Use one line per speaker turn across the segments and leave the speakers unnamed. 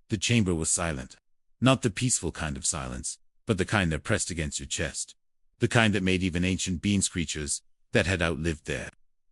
The chamber was silent. Not the peaceful kind of silence, but the kind that pressed against your chest. The kind that made even ancient beings creatures that had outlived their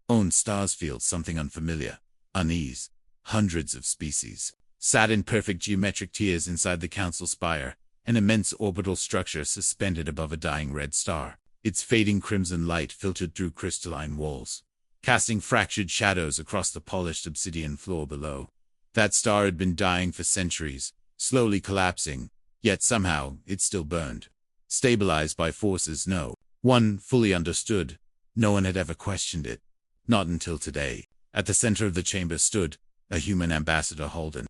own stars feel something unfamiliar, unease. Hundreds of species sat in perfect geometric tiers inside the council spire, an immense orbital structure suspended above a dying red star. Its fading crimson light filtered through crystalline walls, casting fractured shadows across the polished obsidian floor below. That star had been dying for centuries, slowly collapsing, yet somehow it still burned. Stabilized by forces no one fully understood. No one had ever questioned it. Not until today. At the center of the chamber stood a human ambassador Holden.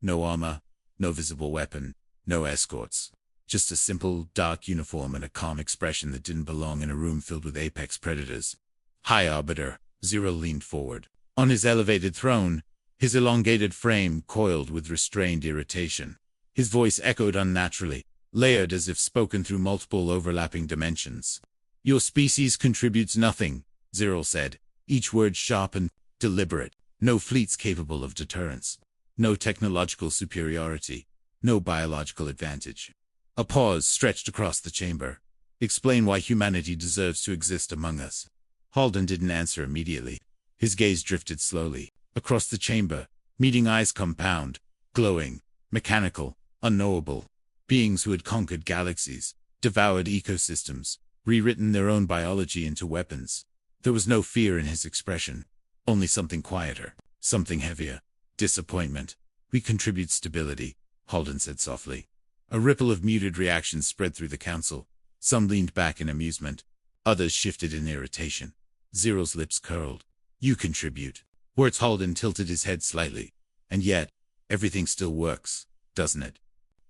No armor, no visible weapon, no escorts. Just a simple, dark uniform and a calm expression that didn't belong in a room filled with apex predators. High Arbiter, Zero leaned forward. On his elevated throne, his elongated frame coiled with restrained irritation. His voice echoed unnaturally, layered as if spoken through multiple overlapping dimensions. Your species contributes nothing, Zero said, each word sharp and deliberate. No fleets capable of deterrence. No technological superiority. No biological advantage. A pause stretched across the chamber. Explain why humanity deserves to exist among us. Holden didn't answer immediately. His gaze drifted slowly across the chamber, meeting eyes compound, glowing, mechanical, unknowable. Beings who had conquered galaxies, devoured ecosystems, rewritten their own biology into weapons. There was no fear in his expression. Only something quieter, something heavier. Disappointment. We contribute stability, Holden said softly. A ripple of muted reactions spread through the council. Some leaned back in amusement. Others shifted in irritation. Zero's lips curled. You contribute. Words. Holden tilted his head slightly. And yet, everything still works, doesn't it?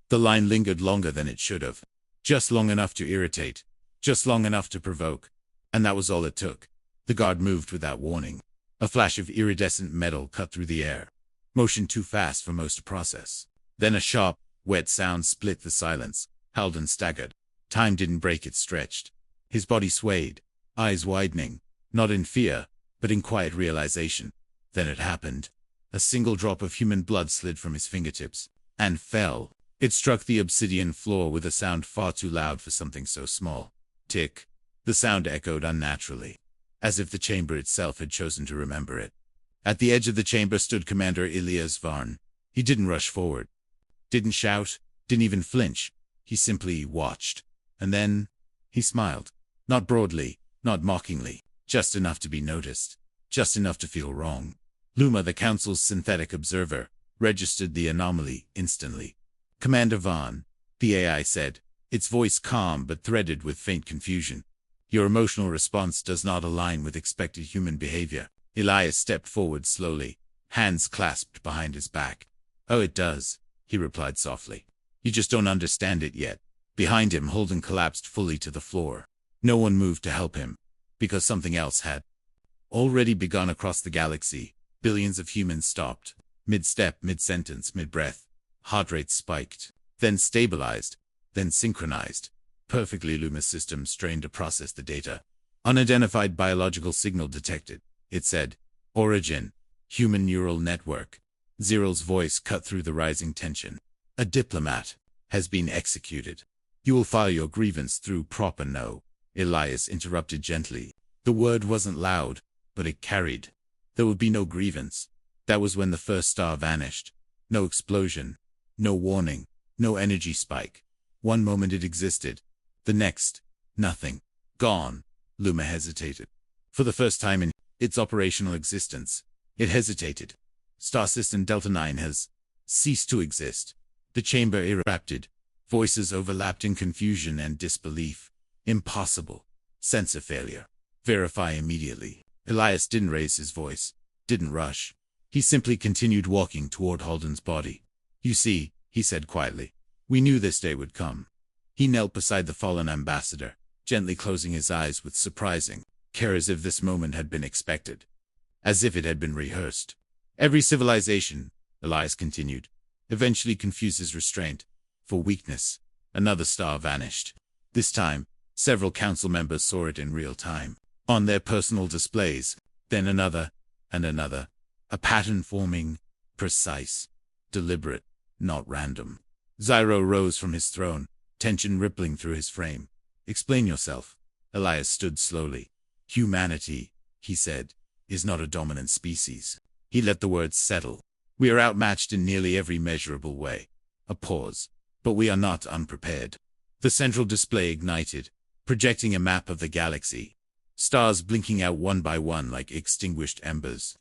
The line lingered longer than it should have. Just long enough to irritate. Just long enough to provoke. And that was all it took. The guard moved without warning. A flash of iridescent metal cut through the air. Motion too fast for most to process. Then a sharp, wet sound split the silence. Holden staggered. Time didn't break, it stretched. His body swayed, eyes widening, not in fear, but in quiet realization. Then it happened. A single drop of human blood slid from his fingertips, and fell. It struck the obsidian floor with a sound far too loud for something so small. Tick. The sound echoed unnaturally, as if the chamber itself had chosen to remember it. At the edge of the chamber stood Commander Elias Varn. He didn't rush forward. Didn't shout. Didn't even flinch. He simply watched. And then, he smiled. Not broadly, not mockingly. Just enough to be noticed. Just enough to feel wrong. Luma, the Council's synthetic observer, registered the anomaly instantly. Commander Varn, the AI said, its voice calm but threaded with faint confusion. Your emotional response does not align with expected human behavior. Elias stepped forward slowly, hands clasped behind his back. Oh, it does, he replied softly. You just don't understand it yet. Behind him, Holden collapsed fully to the floor. No one moved to help him, because something else had already begun across the galaxy. Billions of humans stopped, mid-step, mid-sentence, mid-breath. Heart rates spiked, then stabilized, then synchronized. Perfectly. Luma's system strained to process the data. Unidentified biological signal detected, it said. Origin, human neural network. Zero's voice cut through the rising tension. A diplomat has been executed. You will file your grievance through proper no. Elias interrupted gently. The word wasn't loud, but it carried. There would be no grievance. That was when the first star vanished. No explosion. No warning. No energy spike. One moment it existed. The next, nothing. Gone. Luma hesitated. For the first time in its operational existence, it hesitated. Star System Delta 9 has ceased to exist. The chamber erupted. Voices overlapped in confusion and disbelief. Impossible. Sensor failure. Verify immediately. Elias didn't raise his voice. Didn't rush. He simply continued walking toward Holden's body. You see, he said quietly, we knew this day would come. He knelt beside the fallen ambassador, gently closing his eyes with surprising care, as if this moment had been expected. As if it had been rehearsed. Every civilization, Elias continued, eventually confuses restraint for weakness. Another star vanished. This time, several council members saw it in real time, on their personal displays. Then another, and another. A pattern forming, precise, deliberate. not random. Zyro rose from his throne, tension rippling through his frame. Explain yourself. Elias stood slowly. Humanity, he said, is not a dominant species. He let the words settle. We are outmatched in nearly every measurable way. A pause. But we are not unprepared. The central display ignited, projecting a map of the galaxy. Stars blinking out one by one like extinguished embers.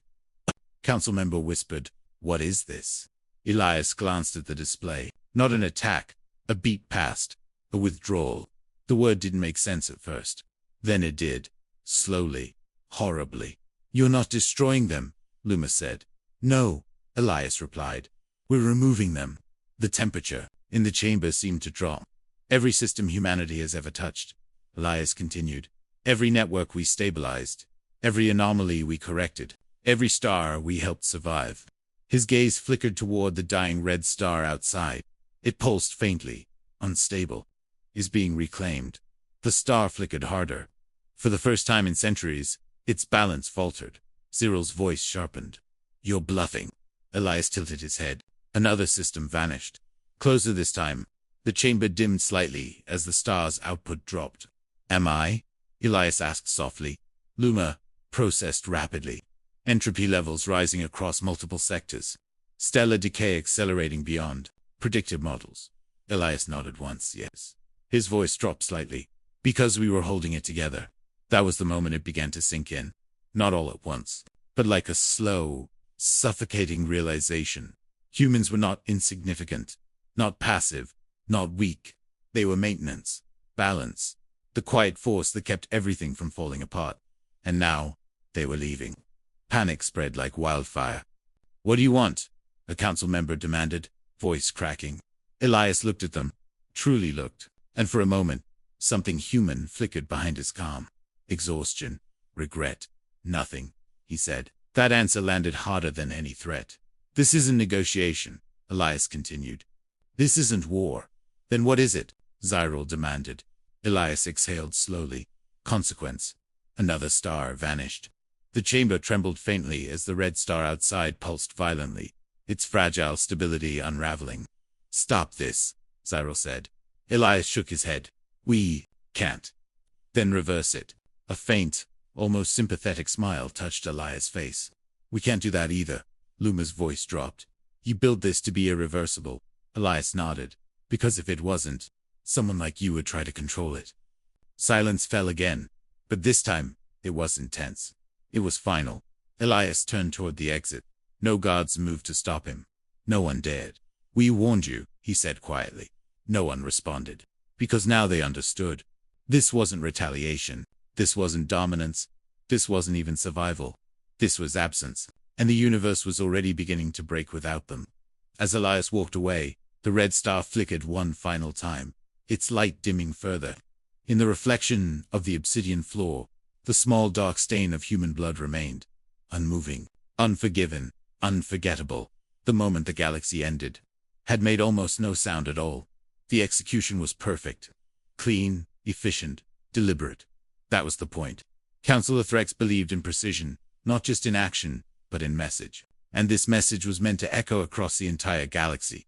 A council member whispered, "What is this?" Elias glanced at the display. Not an attack. A beat passed. A withdrawal. The word didn't make sense at first. Then it did. Slowly. Horribly. "You're not destroying them," Luma said. "No," Elias replied. "We're removing them." The temperature in the chamber seemed to drop. "Every system humanity has ever touched," Elias continued. "Every network we stabilized. Every anomaly we corrected. Every star we helped survive." His gaze flickered toward the dying red star outside. It pulsed faintly. Unstable. Is being reclaimed. The star flickered harder. For the first time in centuries, its balance faltered. Cyril's voice sharpened. "You're bluffing." Elias tilted his head. Another system vanished. Closer this time. The chamber dimmed slightly as the star's output dropped. "Am I?" Elias asked softly. Luma processed rapidly. Entropy levels rising across multiple sectors. Stellar decay accelerating beyond predictive models. Elias nodded once, yes. His voice dropped slightly. "Because we were holding it together." That was the moment it began to sink in. Not all at once, but like a slow, suffocating realization. Humans were not insignificant, not passive, not weak. They were maintenance, balance, the quiet force that kept everything from falling apart. And now, they were leaving. Panic spread like wildfire. "What do you want?" a council member demanded, voice cracking. Elias looked at them, truly looked, and for a moment, something human flickered behind his calm. Exhaustion, regret, nothing, he said. That answer landed harder than any threat. "This isn't negotiation," Elias continued. "This isn't war." "Then what is it?" Zyril demanded. Elias exhaled slowly. Consequence. Another star vanished. The chamber trembled faintly as the red star outside pulsed violently, its fragile stability unraveling. "Stop this," Zyril said. Elias shook his head. "We can't." "Then reverse it." A faint, almost sympathetic smile touched Elias' face. "We can't do that either." Luma's voice dropped. "You built this to be irreversible." Elias nodded. "Because if it wasn't, someone like you would try to control it." Silence fell again, but this time, it wasn't tense. It was final. Elias turned toward the exit. No guards moved to stop him. No one dared. "We warned you," he said quietly. No one responded. Because now they understood. This wasn't retaliation. This wasn't dominance. This wasn't even survival. This was absence. And the universe was already beginning to break without them. As Elias walked away, the red star flickered one final time, its light dimming further. In the reflection of the obsidian floor, the small dark stain of human blood remained, unmoving, unforgiven, unforgettable. The moment the galaxy ended had made almost no sound at all. The execution was perfect. Clean, efficient, deliberate. That was the point. Councillor Threx believed in precision, not just in action, but in message. And this message was meant to echo across the entire galaxy.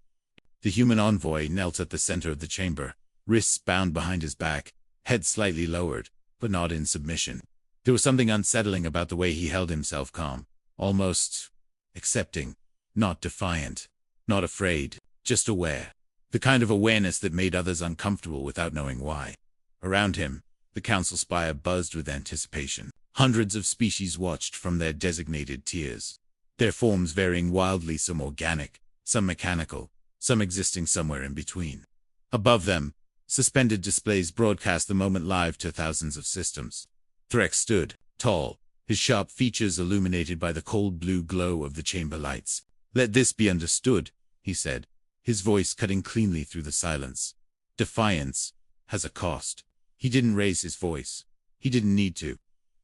The human envoy knelt at the center of the chamber, wrists bound behind his back, head slightly lowered, but not in submission. There was something unsettling about the way he held himself calm, almost accepting, not defiant, not afraid, just aware. The kind of awareness that made others uncomfortable without knowing why. Around him, the council spire buzzed with anticipation. Hundreds of species watched from their designated tiers. Their forms varying wildly, some organic, some mechanical, some existing somewhere in between. Above them, suspended displays broadcast the moment live to thousands of systems. Threx stood, tall, his sharp features illuminated by the cold blue glow of the chamber lights. "Let this be understood," he said, his voice cutting cleanly through the silence. "Defiance has a cost." He didn't raise his voice. He didn't need to.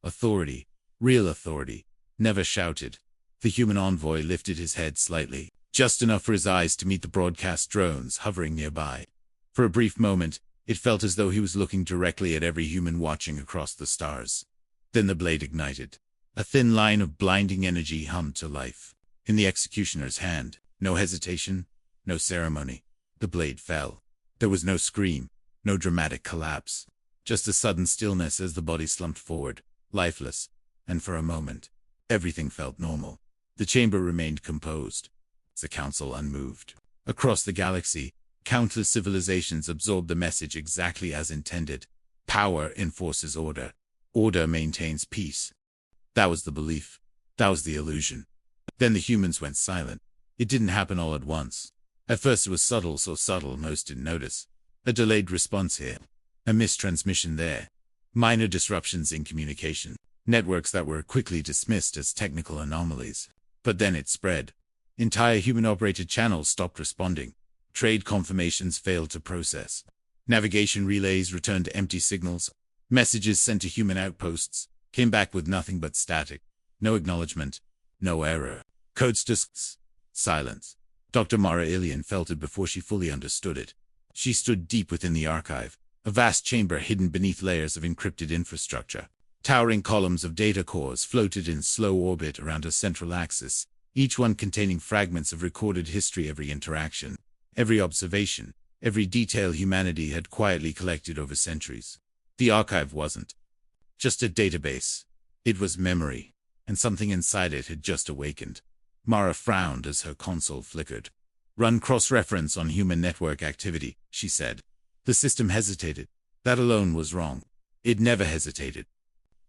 Authority, real authority, never shouted. The human envoy lifted his head slightly, just enough for his eyes to meet the broadcast drones hovering nearby. For a brief moment, it felt as though he was looking directly at every human watching across the stars. Then the blade ignited. A thin line of blinding energy hummed to life. In the executioner's hand, no hesitation, no ceremony. The blade fell. There was no scream, no dramatic collapse. Just a sudden stillness as the body slumped forward, lifeless, and for a moment, everything felt normal. The chamber remained composed, the council unmoved. Across the galaxy, countless civilizations absorbed the message exactly as intended. Power enforces order. Order maintains peace. That was the belief. That was the illusion. Then the humans went silent. It didn't happen all at once. At first it was subtle, so subtle most didn't notice. A delayed response here. A mistransmission there. Minor disruptions in communication. Networks that were quickly dismissed as technical anomalies. But then it spread. Entire human-operated channels stopped responding. Trade confirmations failed to process. Navigation relays returned empty signals. Messages sent to human outposts came back with nothing but static. No acknowledgement. No error. Codes disks. Silence. Dr. Mara Ilian felt it before she fully understood it. She stood deep within the archive, a vast chamber hidden beneath layers of encrypted infrastructure. Towering columns of data cores floated in slow orbit around a central axis, each one containing fragments of recorded history. Every interaction, every observation, every detail humanity had quietly collected over centuries. The archive wasn't just a database. It was memory, and something inside it had just awakened. Mara frowned as her console flickered. "Run cross-reference on human network activity," she said. The system hesitated. That alone was wrong. It never hesitated.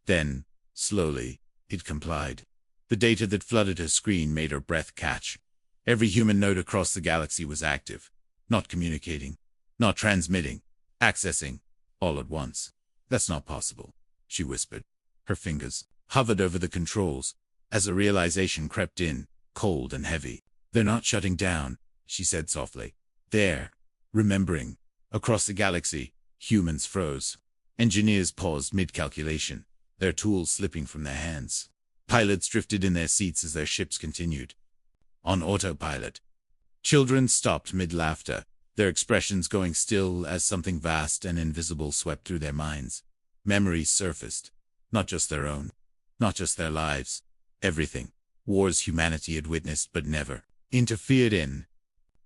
Then, slowly, it complied. The data that flooded her screen made her breath catch. Every human node across the galaxy was active. Not communicating. Not transmitting. Accessing. All at once. "That's not possible," she whispered. Her fingers hovered over the controls as a realization crept in, cold and heavy. "They're not shutting down," she said softly. "They're remembering." Across the galaxy, humans froze. Engineers paused mid-calculation, their tools slipping from their hands. Pilots drifted in their seats as their ships continued on autopilot. Children stopped mid-laughter, their expressions going still as something vast and invisible swept through their minds. Memories surfaced, not just their own, not just their lives, everything. Wars humanity had witnessed but never interfered in.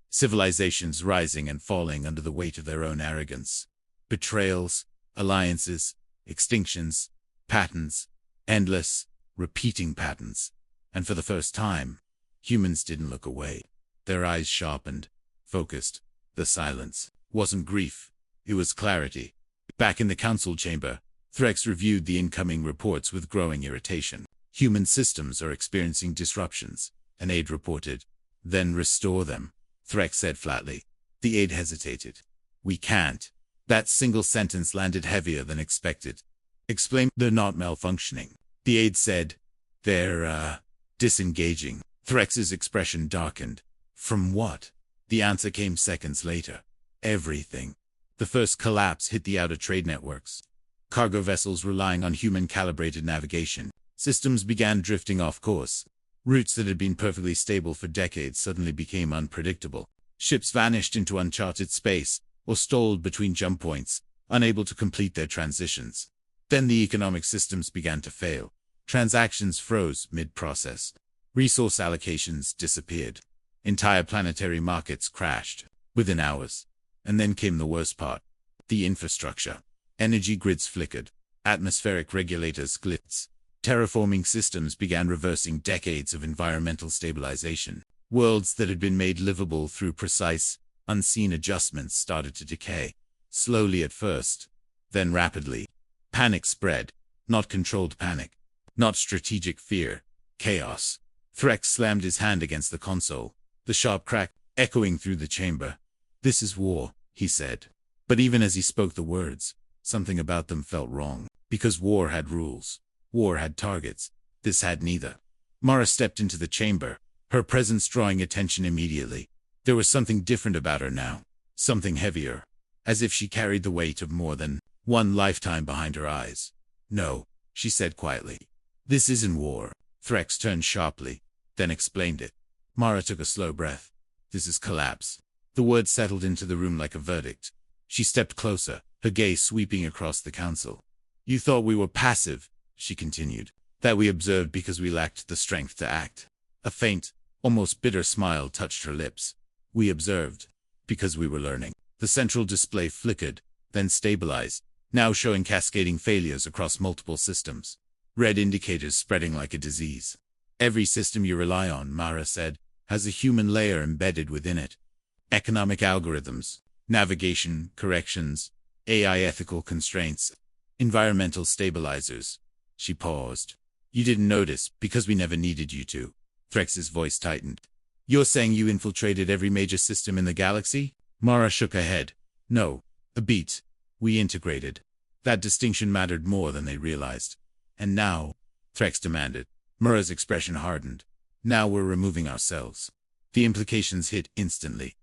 Civilizations rising and falling under the weight of their own arrogance. Betrayals, alliances, extinctions, patterns, endless, repeating patterns. And for the first time, humans didn't look away. Their eyes sharpened, focused. The silence wasn't grief, it was clarity. Back in the council chamber, Threx reviewed the incoming reports with growing irritation. "Human systems are experiencing disruptions," an aide reported. "Then restore them," Threx said flatly. The aide hesitated. "We can't." That single sentence landed heavier than expected. "Explain." "They're not malfunctioning," the aide said. "They're, disengaging." Threx's expression darkened. "From what?" The answer came seconds later. "Everything." The first collapse hit the outer trade networks. Cargo vessels relying on human-calibrated navigation. Systems began drifting off course. Routes that had been perfectly stable for decades suddenly became unpredictable. Ships vanished into uncharted space, or stalled between jump points, unable to complete their transitions. Then the economic systems began to fail. Transactions froze mid-process. Resource allocations disappeared. Entire planetary markets crashed within hours. And then came the worst part. The infrastructure. Energy grids flickered. Atmospheric regulators glitched. Terraforming systems began reversing decades of environmental stabilization. Worlds that had been made livable through precise, unseen adjustments started to decay. Slowly at first, then rapidly. Panic spread. Not controlled panic. Not strategic fear. Chaos. Threx slammed his hand against the console, the sharp crack echoing through the chamber. "This is war," he said. But even as he spoke the words, something about them felt wrong. Because war had rules. War had targets. This had neither. Mara stepped into the chamber, her presence drawing attention immediately. There was something different about her now. Something heavier. As if she carried the weight of more than one lifetime behind her eyes. "No," she said quietly. "This isn't war." Threx turned sharply, then explained it. Mara took a slow breath. "This is collapse." The words settled into the room like a verdict. She stepped closer, her gaze sweeping across the council. "You thought we were passive," she continued. "That we observed because we lacked the strength to act." A faint, almost bitter smile touched her lips. We observed, because we were learning. The central display flickered, then stabilized, now showing cascading failures across multiple systems. Red indicators spreading like a disease. Every system you rely on, Mara said, has a human layer embedded within it. Economic algorithms, navigation, corrections, AI ethical constraints, environmental stabilizers. She paused. You didn't notice, because we never needed you to. Threx's voice tightened. You're saying you infiltrated every major system in the galaxy? Mara shook her head. No. A beat. We integrated. That distinction mattered more than they realized. And now? Threx demanded. Mara's expression hardened. Now we're removing ourselves. The implications hit instantly.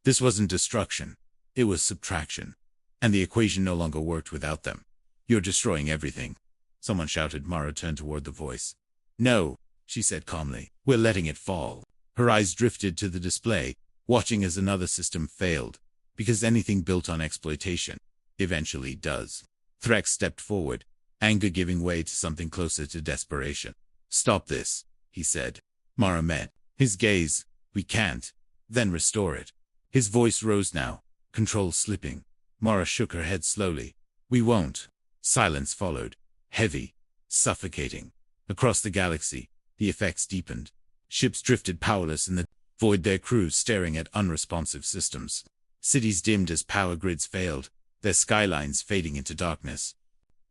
This wasn't destruction. It was subtraction. And the equation no longer worked without them. You're destroying everything. Someone shouted. Mara turned toward the voice. No, she said calmly. We're letting it fall. Her eyes drifted to the display, watching as another system failed. Because anything built on exploitation eventually does. Threx stepped forward, anger giving way to something closer to desperation. Stop this, he said. Mara met his gaze. We can't. Then restore it. His voice rose now, control slipping. Mara shook her head slowly. We won't. Silence followed. Heavy. Suffocating. Across the galaxy, the effects deepened. Ships drifted powerless in the void, their crews staring at unresponsive systems. Cities dimmed as power grids failed, their skylines fading into darkness.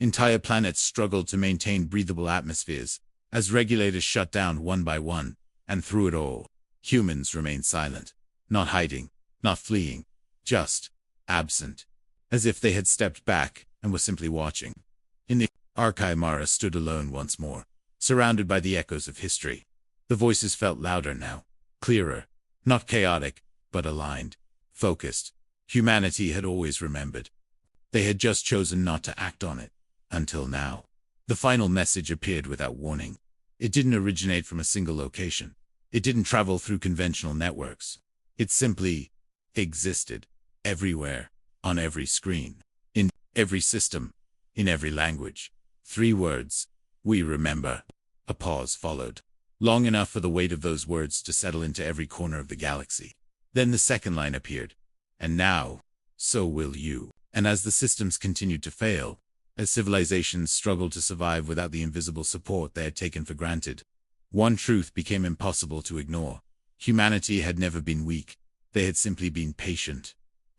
Entire planets struggled to maintain breathable atmospheres, as regulators shut down one by one, and through it all, humans remained silent. Not hiding, not fleeing, just absent. As if they had stepped back and were simply watching. In the archive, Mara stood alone once more, surrounded by the echoes of history. The voices felt louder now, clearer, not chaotic, but aligned, focused. Humanity had always remembered. They had just chosen not to act on it, until now. The final message appeared without warning. It didn't originate from a single location. It didn't travel through conventional networks. It simply existed, everywhere, on every screen, in every system, in every language. 3 words. We remember. A pause followed. Long enough for the weight of those words to settle into every corner of the galaxy. Then the second line appeared. And now, so will you. And as the systems continued to fail, as civilizations struggled to survive without the invisible support they had taken for granted, one truth became impossible to ignore. Humanity had never been weak. They had simply been patient.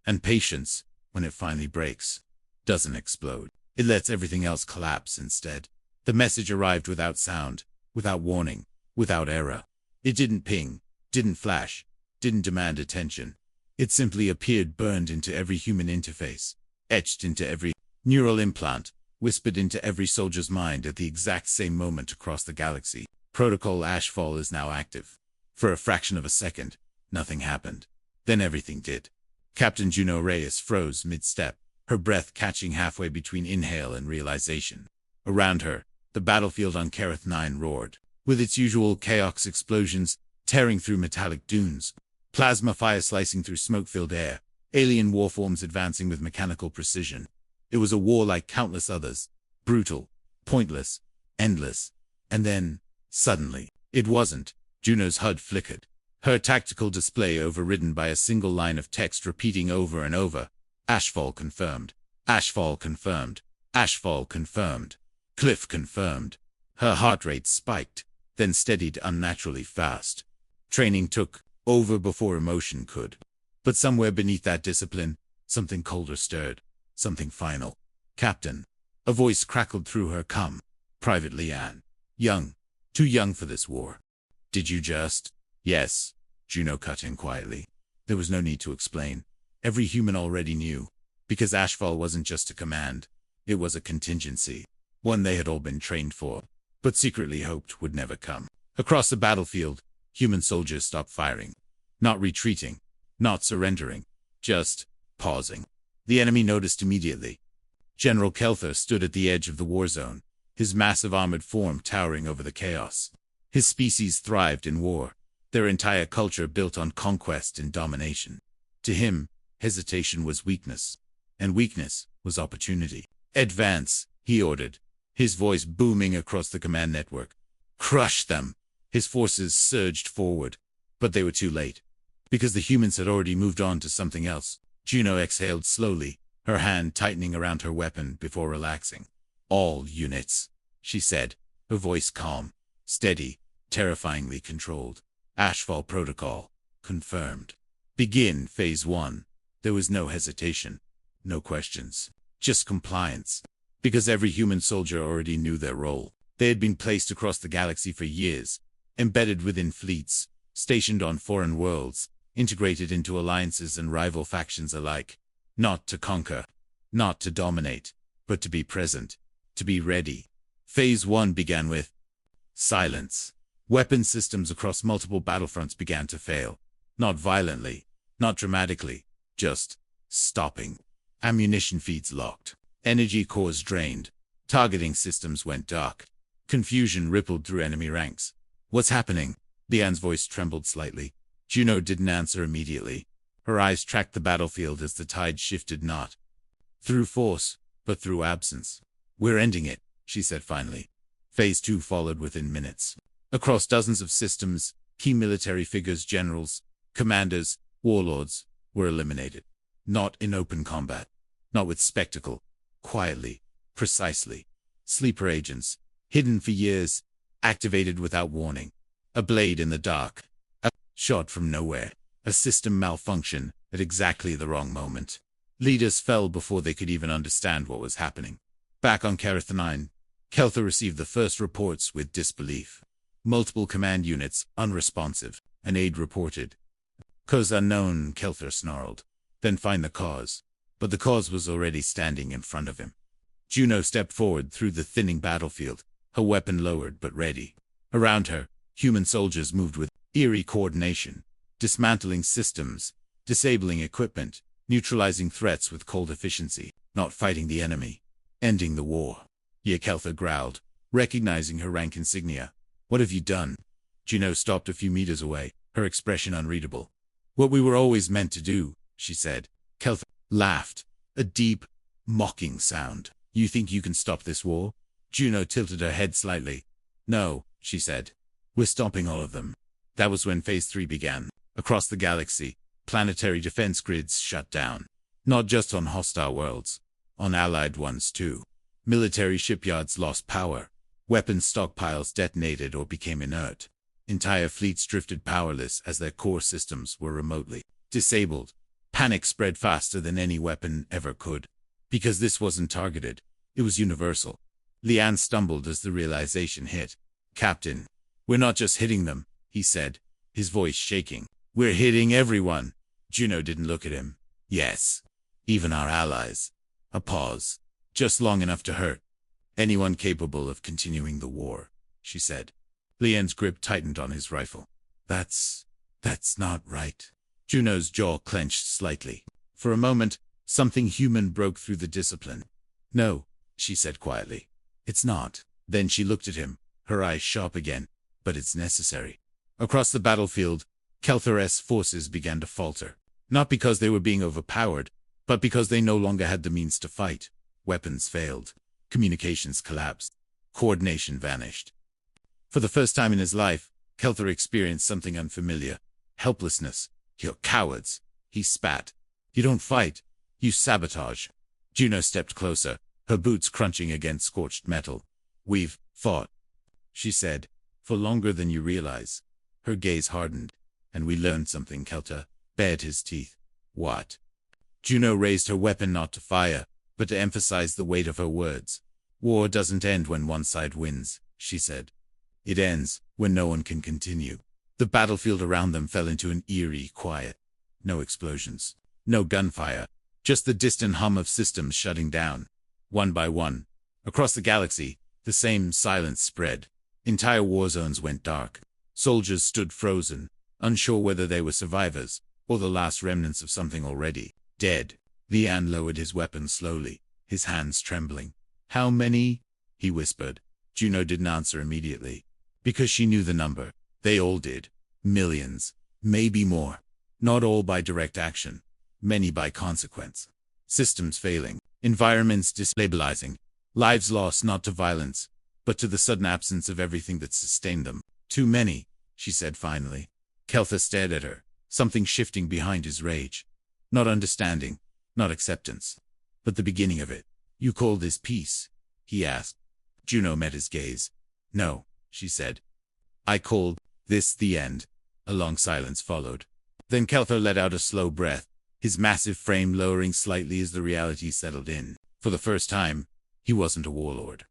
And patience, when it finally breaks, doesn't explode. It lets everything else collapse instead. The message arrived without sound, without warning, without error. It didn't ping, didn't flash, didn't demand attention. It simply appeared, burned into every human interface, etched into every neural implant, whispered into every soldier's mind at the exact same moment across the galaxy. Protocol Ashfall is now active. For a fraction of a second, nothing happened. Then everything did. Captain Juno Reyes froze mid-step, her breath catching halfway between inhale and realization. Around her, the battlefield on Kareth 9 roared, with its usual chaos explosions tearing through metallic dunes, plasma fire slicing through smoke-filled air, alien warforms advancing with mechanical precision. It was a war like countless others, brutal, pointless, endless. And then, suddenly, it wasn't. Juno's HUD flickered, her tactical display overridden by a single line of text repeating over and over. Ashfall confirmed. Ashfall confirmed. Ashfall confirmed. Cliff confirmed. Her heart rate spiked, then steadied unnaturally fast. Training took over before emotion could. But somewhere beneath that discipline, something colder stirred, something final. Captain. A voice crackled through her. Come. Private Leanne. Young. Too young for this war. Did you just? Yes. Juno cut in quietly. There was no need to explain. Every human already knew. Because Ashfall wasn't just a command. It was a contingency. One they had all been trained for, but secretly hoped would never come. Across the battlefield, human soldiers stopped firing. Not retreating. Not surrendering. Just pausing. The enemy noticed immediately. General Kelther stood at the edge of the war zone, his massive armored form towering over the chaos. His species thrived in war, their entire culture built on conquest and domination. To him, hesitation was weakness, and weakness was opportunity. Advance, he ordered, his voice booming across the command network. Crush them! His forces surged forward, but they were too late. Because the humans had already moved on to something else. Juno exhaled slowly, her hand tightening around her weapon before relaxing. All units, she said, her voice calm, steady, terrifyingly controlled. Ashfall protocol. Confirmed. Begin Phase 1. There was no hesitation. No questions. Just compliance. Because every human soldier already knew their role. They had been placed across the galaxy for years, embedded within fleets, stationed on foreign worlds, integrated into alliances and rival factions alike. Not to conquer, not to dominate, but to be present, to be ready. Phase 1 began with silence. Weapon systems across multiple battlefronts began to fail. Not violently, not dramatically, just stopping. Ammunition feeds locked. Energy cores drained. Targeting systems went dark. Confusion rippled through enemy ranks. What's happening? Leanne's voice trembled slightly. Juno didn't answer immediately. Her eyes tracked the battlefield as the tide shifted not through force, but through absence. We're ending it, she said finally. Phase 2 followed within minutes. Across dozens of systems, key military figures, generals, commanders, warlords, were eliminated. Not in open combat. Not with spectacle. Quietly. Precisely. Sleeper agents. Hidden for years. Activated without warning. A blade in the dark. A shot from nowhere. A system malfunction at exactly the wrong moment. Leaders fell before they could even understand what was happening. Back on Carath 9, Kelther received the first reports with disbelief. Multiple command units, unresponsive. An aide reported. Cause unknown, Kelther snarled. Then find the cause. But the cause was already standing in front of him. Juno stepped forward through the thinning battlefield, her weapon lowered but ready. Around her, human soldiers moved with eerie coordination, dismantling systems, disabling equipment, neutralizing threats with cold efficiency, not fighting the enemy, ending the war. Kelther growled, recognizing her rank insignia. What have you done? Juno stopped a few meters away, her expression unreadable. What we were always meant to do, she said. Kelther laughed, a deep, mocking sound. You think you can stop this war? Juno tilted her head slightly. No, she said. We're stopping all of them. That was when Phase 3 began. Across the galaxy, planetary defense grids shut down. Not just on hostile worlds. On allied ones too. Military shipyards lost power. Weapons stockpiles detonated or became inert. Entire fleets drifted powerless as their core systems were remotely disabled. Panic spread faster than any weapon ever could. Because this wasn't targeted. It was universal. Leanne stumbled as the realization hit. Captain, we're not just hitting them, he said, his voice shaking. We're hitting everyone. Juno didn't look at him. Yes. Even our allies. A pause. Just long enough to hurt. Anyone capable of continuing the war, she said. Leanne's grip tightened on his rifle. That's not right. Juno's jaw clenched slightly. For a moment, something human broke through the discipline. No, she said quietly. It's not. Then she looked at him, her eyes sharp again. But it's necessary. Across the battlefield, Kelther's forces began to falter. Not because they were being overpowered, but because they no longer had the means to fight. Weapons failed. Communications collapsed. Coordination vanished. For the first time in his life, Kelther experienced something unfamiliar. Helplessness. You're cowards, he spat. You don't fight. You sabotage. Juno stepped closer, her boots crunching against scorched metal. We've fought, she said, for longer than you realize. Her gaze hardened. And we learned something, Kelther bared his teeth. What? Juno raised her weapon not to fire, but to emphasize the weight of her words. War doesn't end when one side wins, she said. It ends when no one can continue. The battlefield around them fell into an eerie quiet. No explosions. No gunfire. Just the distant hum of systems shutting down. One by one. Across the galaxy, the same silence spread. Entire war zones went dark. Soldiers stood frozen, unsure whether they were survivors, or the last remnants of something already dead. Leanne lowered his weapon slowly, his hands trembling. How many? He whispered. Juno didn't answer immediately. Because she knew the number. They all did. Millions. Maybe more. Not all by direct action. Many by consequence. Systems failing. Environments destabilizing. Lives lost not to violence, but to the sudden absence of everything that sustained them. Too many, she said finally. Kelther stared at her, something shifting behind his rage. Not understanding, not acceptance, but the beginning of it. "You call this peace?" he asked. Juno met his gaze. "No," she said. "I call this the end." A long silence followed. Then Kelthar let out a slow breath, his massive frame lowering slightly as the reality settled in. For the first time, he wasn't a warlord.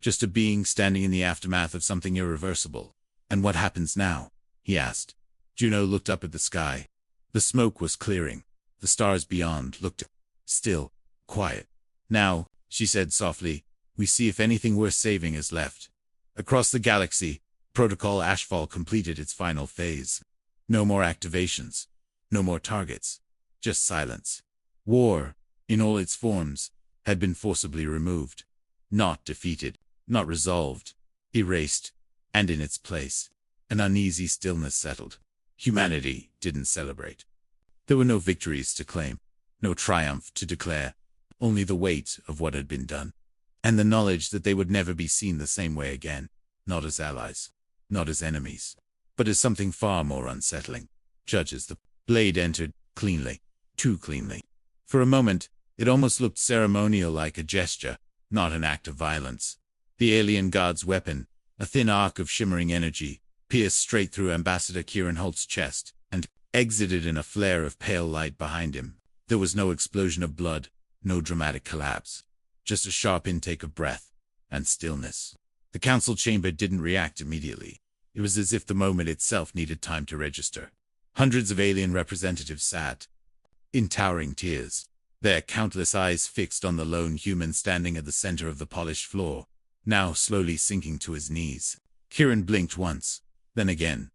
Just a being standing in the aftermath of something irreversible. "And what happens now?" he asked. Juno looked up at the sky. The smoke was clearing. The stars beyond looked still, quiet. "Now," she said softly, "we see if anything worth saving is left." Across the galaxy, Protocol Ashfall completed its final phase. No more activations. No more targets. Just silence. War, in all its forms, had been forcibly removed. Not defeated, not resolved, erased, and in its place, an uneasy stillness settled. Humanity didn't celebrate. There were no victories to claim, no triumph to declare, only the weight of what had been done, and the knowledge that they would never be seen the same way again, not as allies, not as enemies, but as something far more unsettling. Judges, the blade entered, cleanly, too cleanly. For a moment, it almost looked ceremonial, like a gesture, not an act of violence. The alien god's weapon, a thin arc of shimmering energy, pierced straight through Ambassador Kieran Holt's chest, and exited in a flare of pale light behind him. There was no explosion of blood, no dramatic collapse, just a sharp intake of breath, and stillness. The council chamber didn't react immediately. It was as if the moment itself needed time to register. Hundreds of alien representatives sat, in towering tiers, their countless eyes fixed on the lone human standing at the center of the polished floor, now slowly sinking to his knees. Kieran blinked once, then again.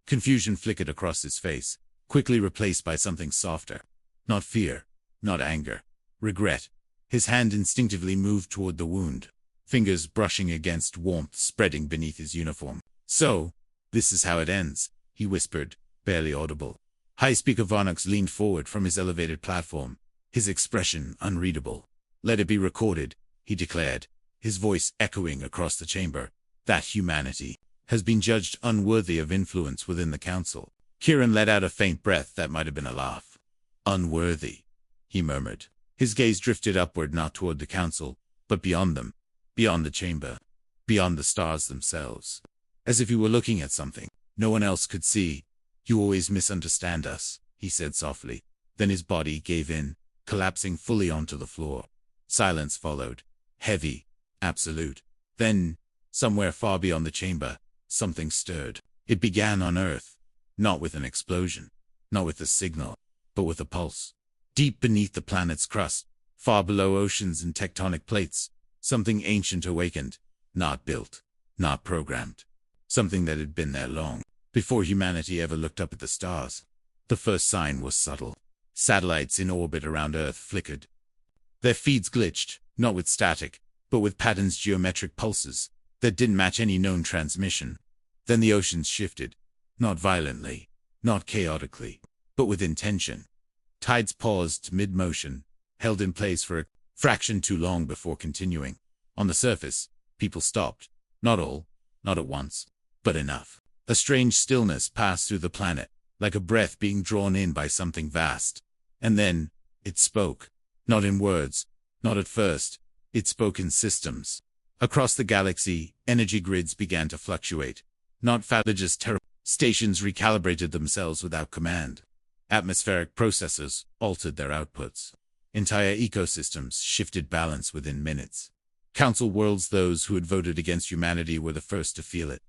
Confusion flickered across his face, quickly replaced by something softer. Not fear, not anger, regret. His hand instinctively moved toward the wound, fingers brushing against warmth spreading beneath his uniform. "So, this is how it ends," he whispered, barely audible. High Speaker Varnox leaned forward from his elevated platform, his expression unreadable. "Let it be recorded," he declared, his voice echoing across the chamber, "that humanity has been judged unworthy of influence within the council." Kieran let out a faint breath that might have been a laugh. "Unworthy," he murmured. His gaze drifted upward, not toward the council, but beyond them, beyond the chamber, beyond the stars themselves. As if he were looking at something no one else could see. "You always misunderstand us," he said softly. Then his body gave in, collapsing fully onto the floor. Silence followed, heavy, absolute. Then, somewhere far beyond the chamber, something stirred. It began on Earth, not with an explosion, not with a signal, but with a pulse. Deep beneath the planet's crust, far below oceans and tectonic plates, something ancient awakened, not built, not programmed. Something that had been there long, before humanity ever looked up at the stars. The first sign was subtle. Satellites in orbit around Earth flickered. Their feeds glitched, not with static, but with patterns, geometric pulses, that didn't match any known transmission. Then the oceans shifted, not violently, not chaotically, but with intention. Tides paused mid-motion, held in place for a fraction too long before continuing. On the surface, people stopped. Not all, not at once, but enough. A strange stillness passed through the planet, like a breath being drawn in by something vast. And then, it spoke. Not in words, not at first. It spoke in systems. Across the galaxy, energy grids began to fluctuate. Not fallacious terror. Stations recalibrated themselves without command. Atmospheric processors altered their outputs. Entire ecosystems shifted balance within minutes. Council worlds, those who had voted against humanity, were the first to feel it.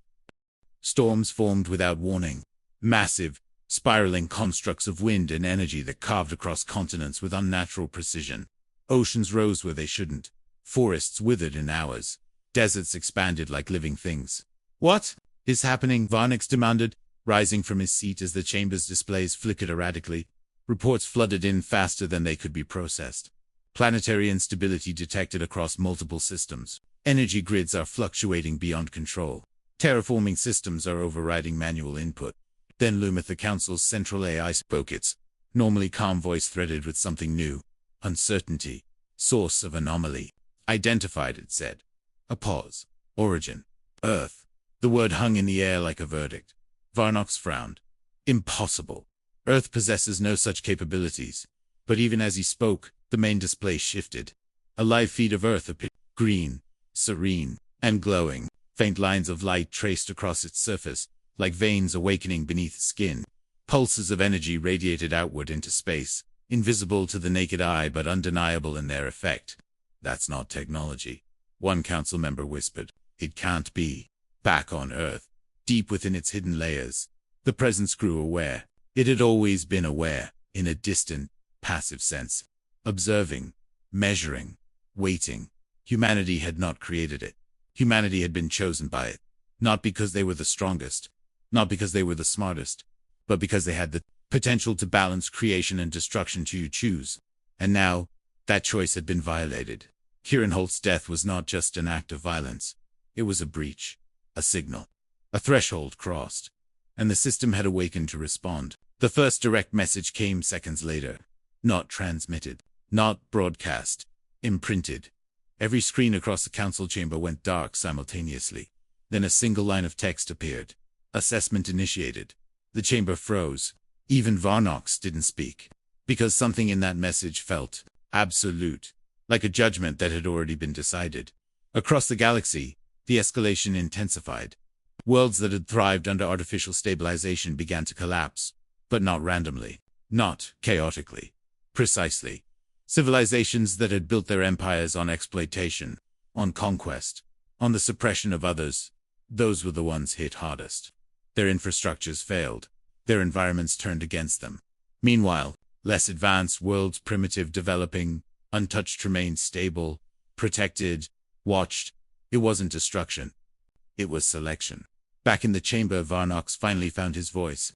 Storms formed without warning. Massive, spiraling constructs of wind and energy that carved across continents with unnatural precision. Oceans rose where they shouldn't. Forests withered in hours. Deserts expanded like living things. "What is happening?" Varnox demanded, rising from his seat as the chamber's displays flickered erratically. Reports flooded in faster than they could be processed. Planetary instability detected across multiple systems. Energy grids are fluctuating beyond control. Terraforming systems are overriding manual input. Then Lumith, the council's central AI, spoke, its normally calm voice threaded with something new. "Uncertainty. Source of anomaly. Identified," it said. A pause. "Origin. Earth." The word hung in the air like a verdict. Varnox frowned. "Impossible." Earth possesses no such capabilities. But even as he spoke, the main display shifted. A live feed of Earth appeared, green, serene, and glowing. Faint lines of light traced across its surface, like veins awakening beneath skin. Pulses of energy radiated outward into space, invisible to the naked eye but undeniable in their effect. "That's not technology," one council member whispered. "It can't be." Back on Earth, deep within its hidden layers, the presence grew aware. It had always been aware, in a distant, passive sense. Observing, measuring, waiting. Humanity had not created it. Humanity had been chosen by it. Not because they were the strongest, not because they were the smartest, but because they had the potential to balance creation and destruction to choose. And now, that choice had been violated. Kieran Holt's death was not just an act of violence. It was a breach, a signal, a threshold crossed, and the system had awakened to respond. The first direct message came seconds later. Not transmitted, not broadcast, imprinted. Every screen across the council chamber went dark simultaneously. Then a single line of text appeared. Assessment initiated. The chamber froze. Even Varnox didn't speak, because something in that message felt absolute, like a judgment that had already been decided. Across the galaxy, the escalation intensified. Worlds that had thrived under artificial stabilization began to collapse, but not randomly, not chaotically, precisely. Civilizations that had built their empires on exploitation, on conquest, on the suppression of others, those were the ones hit hardest. Their infrastructures failed. Their environments turned against them. Meanwhile, less advanced worlds, primitive, developing, untouched, remained stable, protected, watched. It wasn't destruction. It was selection. Back in the chamber, Varnox finally found his voice.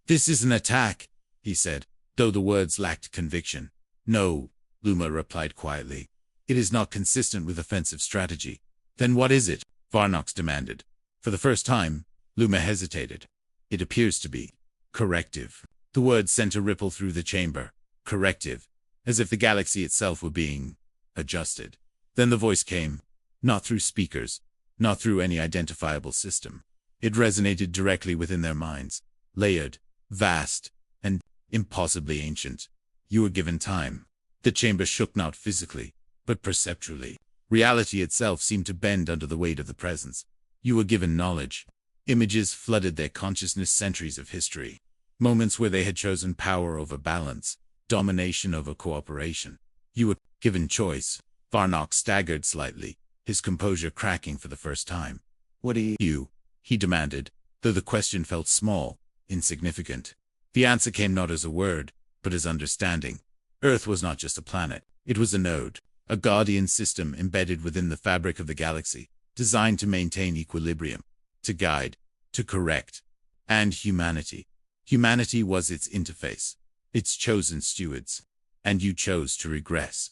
"This is an attack," he said, though the words lacked conviction. "No," Luma replied quietly. "It is not consistent with offensive strategy." "Then what is it?" Varnox demanded. For the first time, Luma hesitated. "It appears to be corrective." The words sent a ripple through the chamber. Corrective. As if the galaxy itself were being adjusted. Then the voice came. Not through speakers. Not through any identifiable system. It resonated directly within their minds. Layered, vast, and impossibly ancient. "You were given time." The chamber shook not physically, but perceptually. Reality itself seemed to bend under the weight of the presence. "You were given knowledge." Images flooded their consciousness, centuries of history. Moments where they had chosen power over balance, domination over cooperation. "You were given choice." Varnox staggered slightly, his composure cracking for the first time. "What are you?" he demanded, though the question felt small, insignificant. The answer came not as a word, but as understanding. Earth was not just a planet. It was a node, a guardian system embedded within the fabric of the galaxy, designed to maintain equilibrium, to guide, to correct. And humanity. Humanity was its interface, its chosen stewards. And you chose to regress.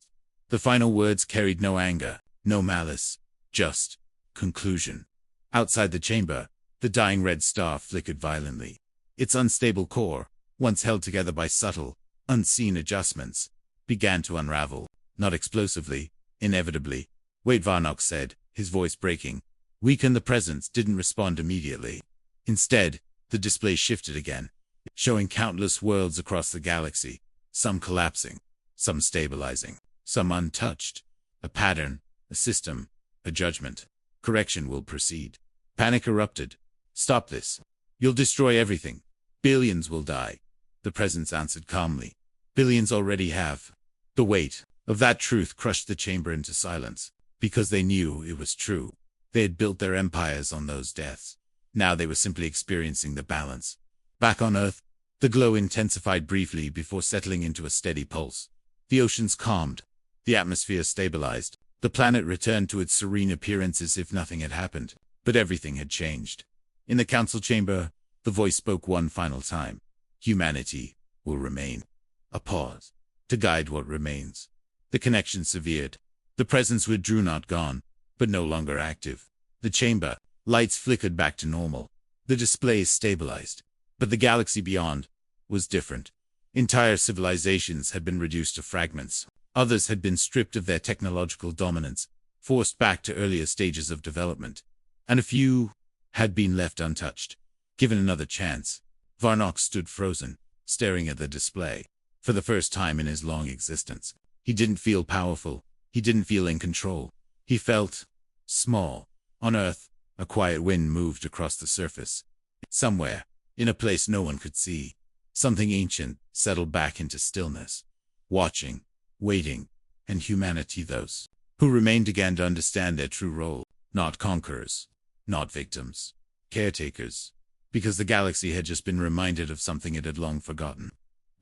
The final words carried no anger, no malice, just conclusion. Outside the chamber, the dying red star flickered violently. Its unstable core, once held together by subtle, unseen adjustments, began to unravel, not explosively, inevitably. "Wait," Varnox said, his voice breaking. Weaken. The presence didn't respond immediately. Instead, the display shifted again, showing countless worlds across the galaxy, some collapsing, some stabilizing, some untouched. A pattern, a system, a judgment. Correction will proceed. Panic erupted. "Stop this. You'll destroy everything. Billions will die." The presence answered calmly. "Billions already have." The weight of that truth crushed the chamber into silence, because they knew it was true. They had built their empires on those deaths. Now they were simply experiencing the balance. Back on Earth, the glow intensified briefly before settling into a steady pulse. The oceans calmed. The atmosphere stabilized. The planet returned to its serene appearance as if nothing had happened. But everything had changed. In the council chamber, the voice spoke one final time. "Humanity will remain." A pause. To guide what remains. The connection severed. The presence withdrew, not gone, but no longer active. The chamber, lights flickered back to normal. The display stabilized. But the galaxy beyond was different. Entire civilizations had been reduced to fragments. Others had been stripped of their technological dominance, forced back to earlier stages of development. And a few had been left untouched. Given another chance. Varnox stood frozen. staring at the display. For the first time in his long existence, he didn't feel powerful. He didn't feel in control. He felt small. On Earth, a quiet wind moved across the surface. Somewhere, in a place no one could see, something ancient settled back into stillness. Watching, waiting, and humanity, those who remained began to understand their true role. Not conquerors, not victims, caretakers. Because the galaxy had just been reminded of something it had long forgotten.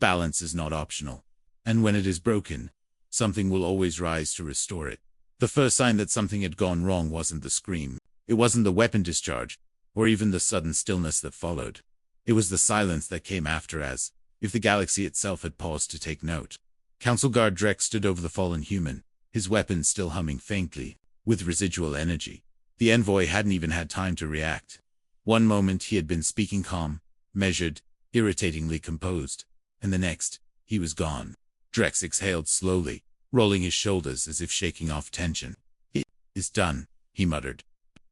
Balance is not optional. And when it is broken, something will always rise to restore it. The first sign that something had gone wrong wasn't the scream. It wasn't the weapon discharge, or even the sudden stillness that followed. It was the silence that came after, as if the galaxy itself had paused to take note. Council Guard Drex stood over the fallen human, his weapon still humming faintly, with residual energy. The Envoy hadn't even had time to react. One moment he had been speaking calm, measured, irritatingly composed, and the next, he was gone. Drex exhaled slowly, rolling his shoulders as if shaking off tension. "It is done," he muttered.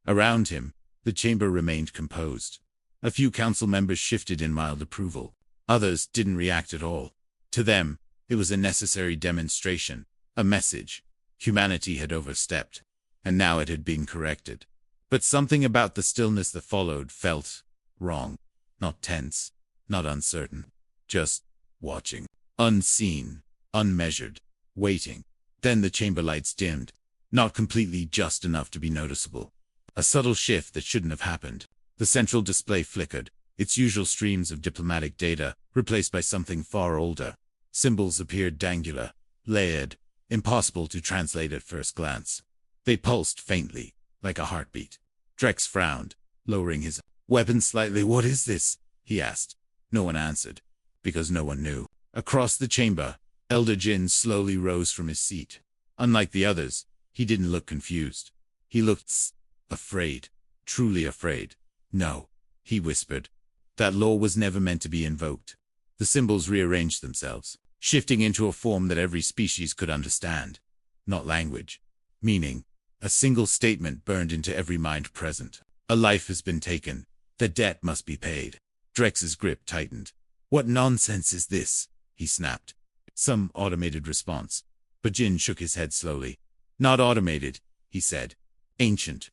Around him, the chamber remained composed. A few council members shifted in mild approval. Others didn't react at all. To them, it was a necessary demonstration, a message. Humanity had overstepped, and now it had been corrected. But something about the stillness that followed felt wrong. Not tense, not uncertain. Just watching. Unseen, unmeasured, waiting. Then the chamber lights dimmed. Not completely, just enough to be noticeable. A subtle shift that shouldn't have happened. The central display flickered, its usual streams of diplomatic data replaced by something far older. Symbols appeared dangular, layered, impossible to translate at first glance. They pulsed faintly, like a heartbeat. Drex frowned, lowering his weapon slightly. "What is this?" he asked. No one answered, because no one knew. Across the chamber, Elder Jin slowly rose from his seat. Unlike the others, he didn't look confused. He looked afraid, truly afraid. "No," he whispered. "That law was never meant to be invoked." The symbols rearranged themselves, shifting into a form that every species could understand. Not language. Meaning. A single statement burned into every mind present. A life has been taken. The debt must be paid. Drex's grip tightened. "What nonsense is this?" he snapped. Some automated response. But Jin shook his head slowly. "Not automated," he said. "Ancient."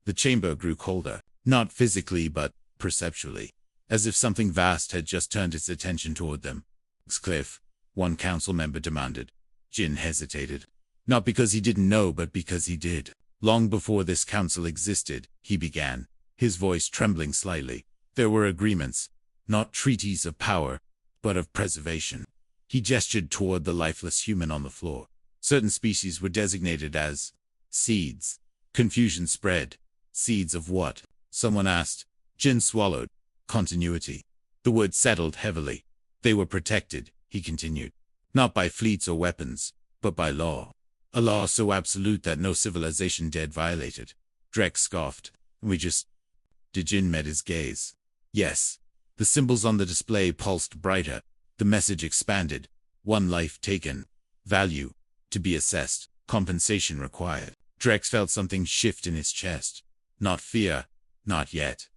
The chamber grew colder. Not physically, but perceptually. As if something vast had just turned its attention toward them. "Cliff," one council member demanded. Jin hesitated. Not because he didn't know, but because he did. "Long before this council existed," he began, his voice trembling slightly. "There were agreements, not treaties of power, but of preservation." He gestured toward the lifeless human on the floor. Certain species were designated as seeds. Confusion spread. Seeds of what? Someone asked. Jin swallowed. Continuity. The word settled heavily. "They were protected," he continued. "Not by fleets or weapons, but by law. A law so absolute that no civilization dared violate it." Drex scoffed. Jin met his gaze. Yes. The symbols on the display pulsed brighter. The message expanded. One life taken. Value. To be assessed. Compensation required. Drex felt something shift in his chest. Not fear. Not yet.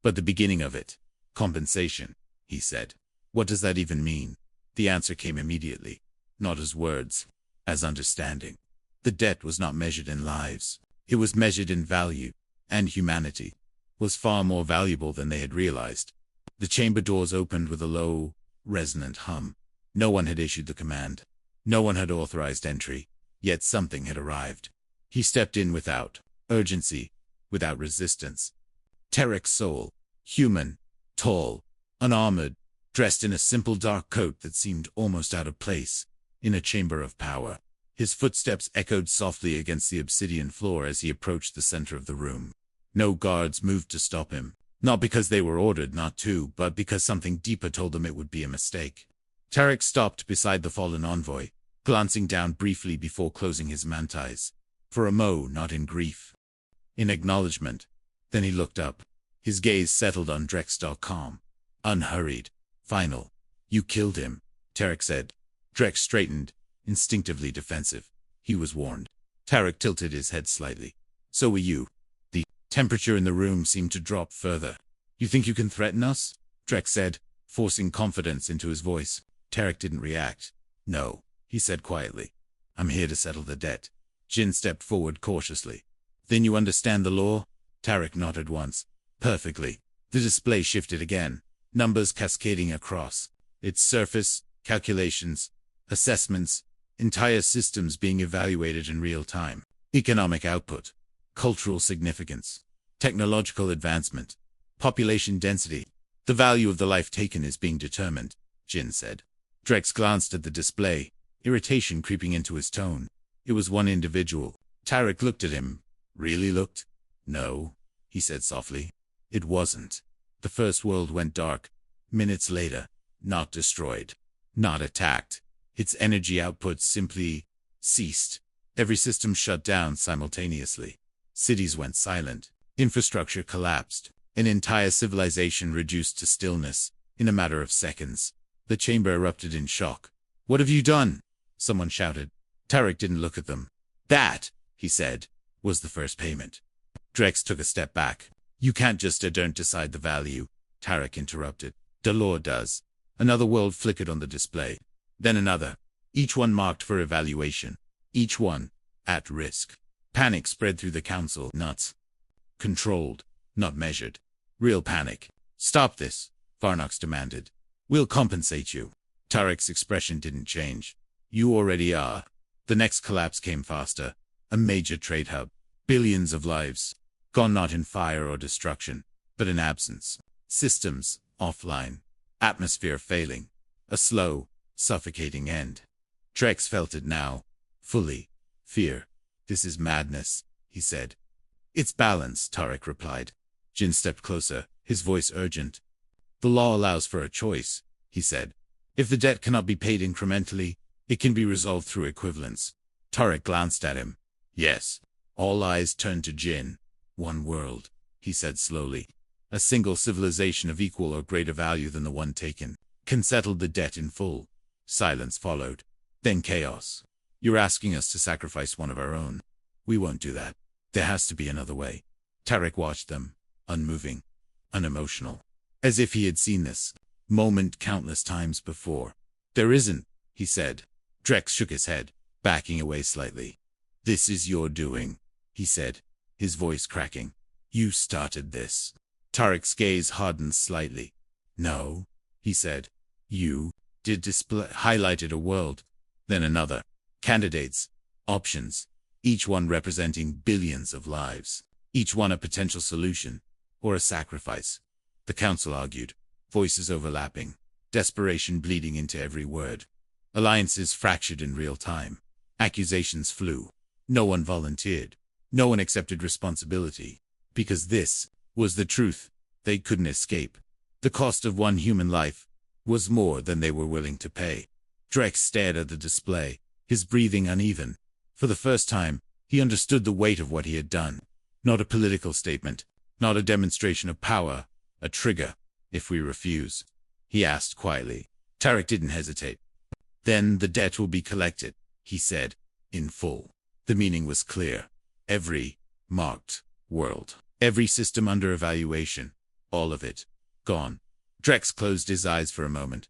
But the beginning of it. "Compensation," he said. "What does that even mean?" The answer came immediately. Not as words. As understanding. The debt was not measured in lives. It was measured in value. And humanity was far more valuable than they had realized. The chamber doors opened with a low, resonant hum. No one had issued the command. No one had authorized entry. Yet something had arrived. He stepped in without urgency, without resistance. Tarek's soul. Human. Tall. Unarmored. Dressed in a simple dark coat that seemed almost out of place. In a chamber of power. His footsteps echoed softly against the obsidian floor as he approached the center of the room. No guards moved to stop him. Not because they were ordered not to, but because something deeper told them it would be a mistake. Tarek stopped beside the fallen envoy, glancing down briefly before closing his mantis. For a not in grief. In acknowledgement. Then he looked up. His gaze settled on Drex.com. Unhurried. Final. "You killed him," Tarek said. Drex straightened, instinctively defensive. He was warned. Tarek tilted his head slightly. "So were you." The temperature in the room seemed to drop further. "You think you can threaten us?" Drex said. forcing confidence into his voice. Tarek didn't react. "No," he said quietly. "I'm here to settle the debt." Jin stepped forward cautiously. "Then you understand the law?" Tarek nodded once. "Perfectly." The display shifted again, numbers cascading across its surface, calculations, assessments, entire systems being evaluated in real time. Economic output, cultural significance, technological advancement, population density. "The value of the life taken is being determined," Jin said. Drex glanced at the display, irritation creeping into his tone. It was one individual. Tarek looked at him. "Really looked?" "No," he said softly. "It wasn't." The first world went dark. Minutes later, not destroyed, not attacked. Its energy output simply ceased. Every system shut down simultaneously. Cities went silent. Infrastructure collapsed. An entire civilization reduced to stillness in a matter of seconds. The chamber erupted in shock. "What have you done?" someone shouted. Tarek didn't look at them. "That," he said, "was the first payment." Drex took a step back. "You can't just don't decide the value," Tarek interrupted. "The law does." Another world flickered on the display. Then another. Each one marked for evaluation. Each one at risk. Panic spread through the council. Nuts. Controlled, not measured. Real panic. "Stop this," Varnox demanded. "We'll compensate you." Tarek's expression didn't change. "You already are." The next collapse came faster. A major trade hub. Billions of lives. Gone not in fire or destruction, but in absence. Systems offline. Atmosphere failing. A slow, suffocating end. Drex felt it now. Fully. Fear. "This is madness," he said. "It's balance," Tarek replied. Jin stepped closer, his voice urgent. "The law allows for a choice," he said. "If the debt cannot be paid incrementally, it can be resolved through equivalence." Tarek glanced at him. "Yes." All eyes turned to Jin. "One world," he said slowly. "A single civilization of equal or greater value than the one taken can settle the debt in full." Silence followed. Then chaos. "You're asking us to sacrifice one of our own. We won't do that. There has to be another way." Tarek watched them, unmoving, unemotional, as if he had seen this moment countless times before. "There isn't," he said. Drex shook his head, backing away slightly. "This is your doing," he said, his voice cracking. "You started this." Tarek's gaze hardened slightly. "No," he said. "You did." Display highlighted a world, then another. Candidates, options, each one representing billions of lives. Each one a potential solution, or a sacrifice. The council argued, voices overlapping, desperation bleeding into every word. Alliances fractured in real time. Accusations flew. No one volunteered. No one accepted responsibility. Because this was the truth they couldn't escape. The cost of one human life was more than they were willing to pay. Drex stared at the display, his breathing uneven. For the first time, he understood the weight of what he had done. Not a political statement, not a demonstration of power, a trigger. "If we refuse?" he asked quietly. Tarek didn't hesitate. "Then the debt will be collected," he said, in full. The meaning was clear. Every marked world, every system under evaluation, all of it, gone. Drex closed his eyes for a moment,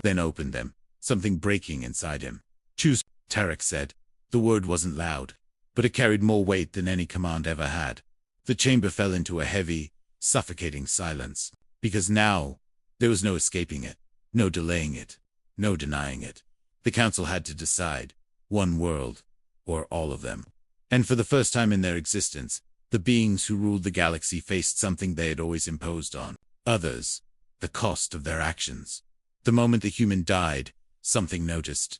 then opened them, something breaking inside him. "Choose," Tarek said. The word wasn't loud, but it carried more weight than any command ever had. The chamber fell into a heavy, suffocating silence, because now there was no escaping it, no delaying it, no denying it. The council had to decide, one world, or all of them. And for the first time in their existence, the beings who ruled the galaxy faced something they had always imposed on others: the cost of their actions. The moment the human died, something noticed.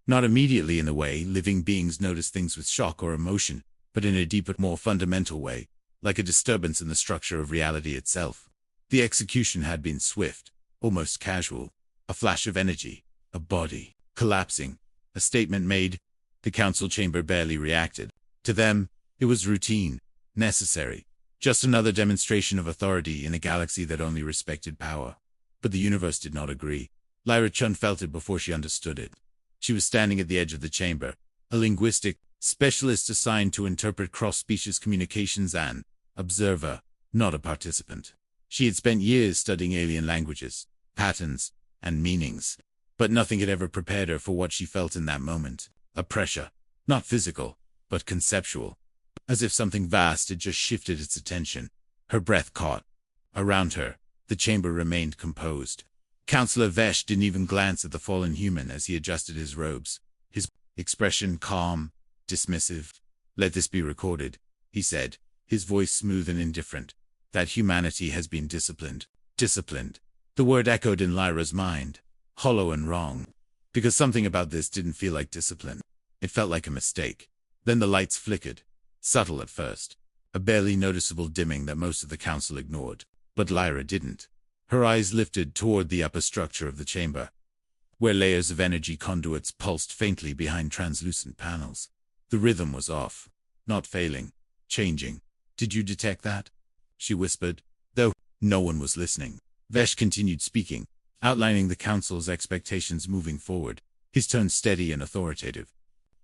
Not immediately in the way living beings notice things with shock or emotion, but in a deeper, more fundamental way, like a disturbance in the structure of reality itself. The execution had been swift, almost casual. A flash of energy, a body, collapsing, a statement made. The council chamber barely reacted. To them, it was routine, necessary, just another demonstration of authority in a galaxy that only respected power. But the universe did not agree. Lyra Chun felt it before she understood it. She was standing at the edge of the chamber, a linguistic specialist assigned to interpret cross-species communications, an observer, not a participant. She had spent years studying alien languages, patterns, and meanings. But nothing had ever prepared her for what she felt in that moment. A pressure, not physical, but conceptual. As if something vast had just shifted its attention. Her breath caught. Around her, the chamber remained composed. Counselor Vesh didn't even glance at the fallen human as he adjusted his robes. His expression calm, dismissive. "Let this be recorded," he said, his voice smooth and indifferent. "That humanity has been disciplined." Disciplined. The word echoed in Lyra's mind. Hollow and wrong. Because something about this didn't feel like discipline. It felt like a mistake. Then the lights flickered. Subtle at first. A barely noticeable dimming that most of the council ignored. But Lyra didn't. Her eyes lifted toward the upper structure of the chamber, where layers of energy conduits pulsed faintly behind translucent panels. The rhythm was off. Not failing. Changing. "Did you detect that?" she whispered, though no one was listening. Vesh continued speaking, outlining the council's expectations moving forward, his tone steady and authoritative.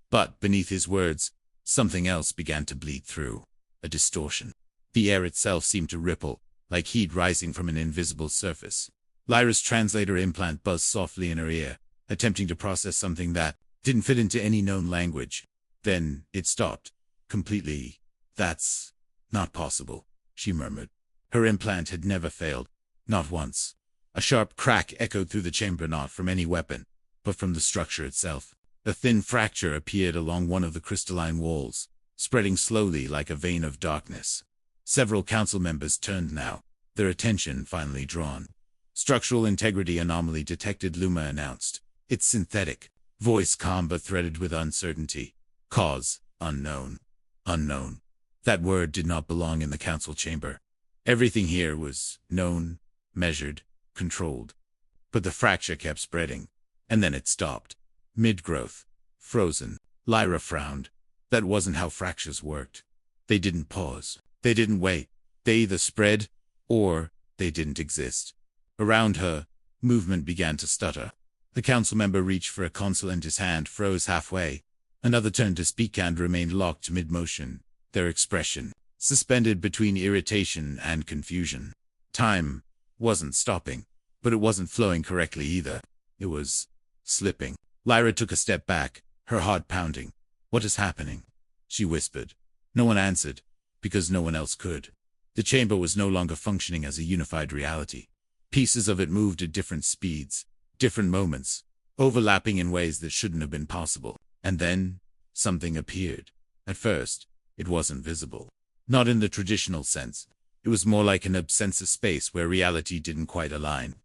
But beneath his words, something else began to bleed through. A distortion. The air itself seemed to ripple, like heat rising from an invisible surface. Lyra's translator implant buzzed softly in her ear, attempting to process something that didn't fit into any known language. Then it stopped. Completely. "That's not possible," she murmured. Her implant had never failed. Not once. A sharp crack echoed through the chamber, not from any weapon, but from the structure itself. A thin fracture appeared along one of the crystalline walls, spreading slowly like a vein of darkness. Several council members turned now, their attention finally drawn. "Structural integrity anomaly detected," Luma announced. Its synthetic voice calm but threaded with uncertainty. "Cause unknown." Unknown. That word did not belong in the council chamber. Everything here was known, measured, controlled. But the fracture kept spreading, and then it stopped. Mid-growth. Frozen. Lyra frowned. That wasn't how fractures worked. They didn't pause. They didn't wait. They either spread, or they didn't exist. Around her, movement began to stutter. The council member reached for a console and his hand froze halfway. Another turned to speak and remained locked mid-motion, their expression suspended between irritation and confusion. Time wasn't stopping, but it wasn't flowing correctly either. It was slipping. Lyra took a step back, her heart pounding. "What is happening?" she whispered. No one answered, because no one else could. The chamber was no longer functioning as a unified reality. Pieces of it moved at different speeds, different moments, overlapping in ways that shouldn't have been possible. And then, something appeared. At first, it wasn't visible. Not in the traditional sense. It was more like an absence of space where reality didn't quite align.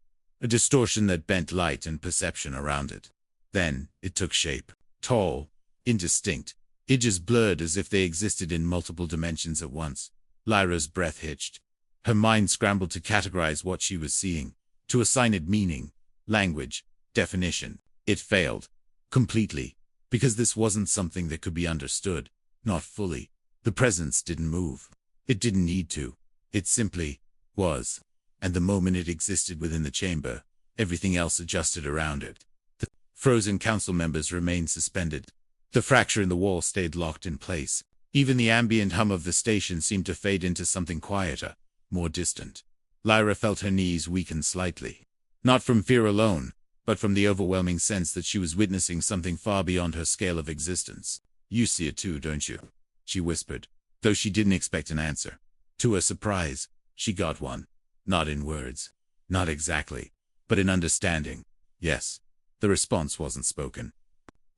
A distortion that bent light and perception around it. Then, it took shape. Tall, indistinct, edges blurred as if they existed in multiple dimensions at once. Lyra's breath hitched. Her mind scrambled to categorize what she was seeing, to assign it meaning, language, definition. It failed. Completely. Because this wasn't something that could be understood. Not fully. The presence didn't move. It didn't need to. It simply was. And the moment it existed within the chamber, everything else adjusted around it. The frozen council members remained suspended. The fracture in the wall stayed locked in place. Even the ambient hum of the station seemed to fade into something quieter, more distant. Lyra felt her knees weaken slightly. Not from fear alone, but from the overwhelming sense that she was witnessing something far beyond her scale of existence. "You see it too, don't you?" she whispered, though she didn't expect an answer. To her surprise, she got one. Not in words. Not exactly. But in understanding. Yes. The response wasn't spoken.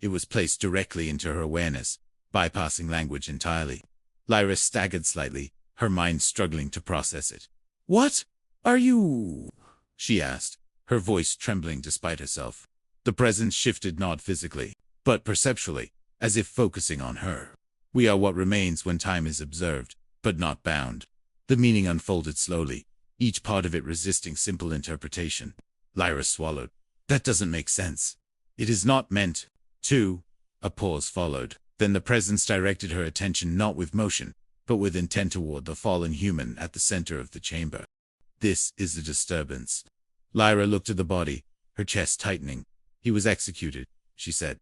It was placed directly into her awareness, bypassing language entirely. Lyra staggered slightly, her mind struggling to process it. "What are you?" she asked, her voice trembling despite herself. The presence shifted not physically, but perceptually, as if focusing on her. "We are what remains when time is observed, but not bound." The meaning unfolded slowly, each part of it resisting simple interpretation. Lyra swallowed. "That doesn't make sense. It is not meant to." A pause followed. Then the presence directed her attention not with motion, but with intent toward the fallen human at the center of the chamber. "This is the disturbance." Lyra looked at the body, her chest tightening. "He was executed," she said.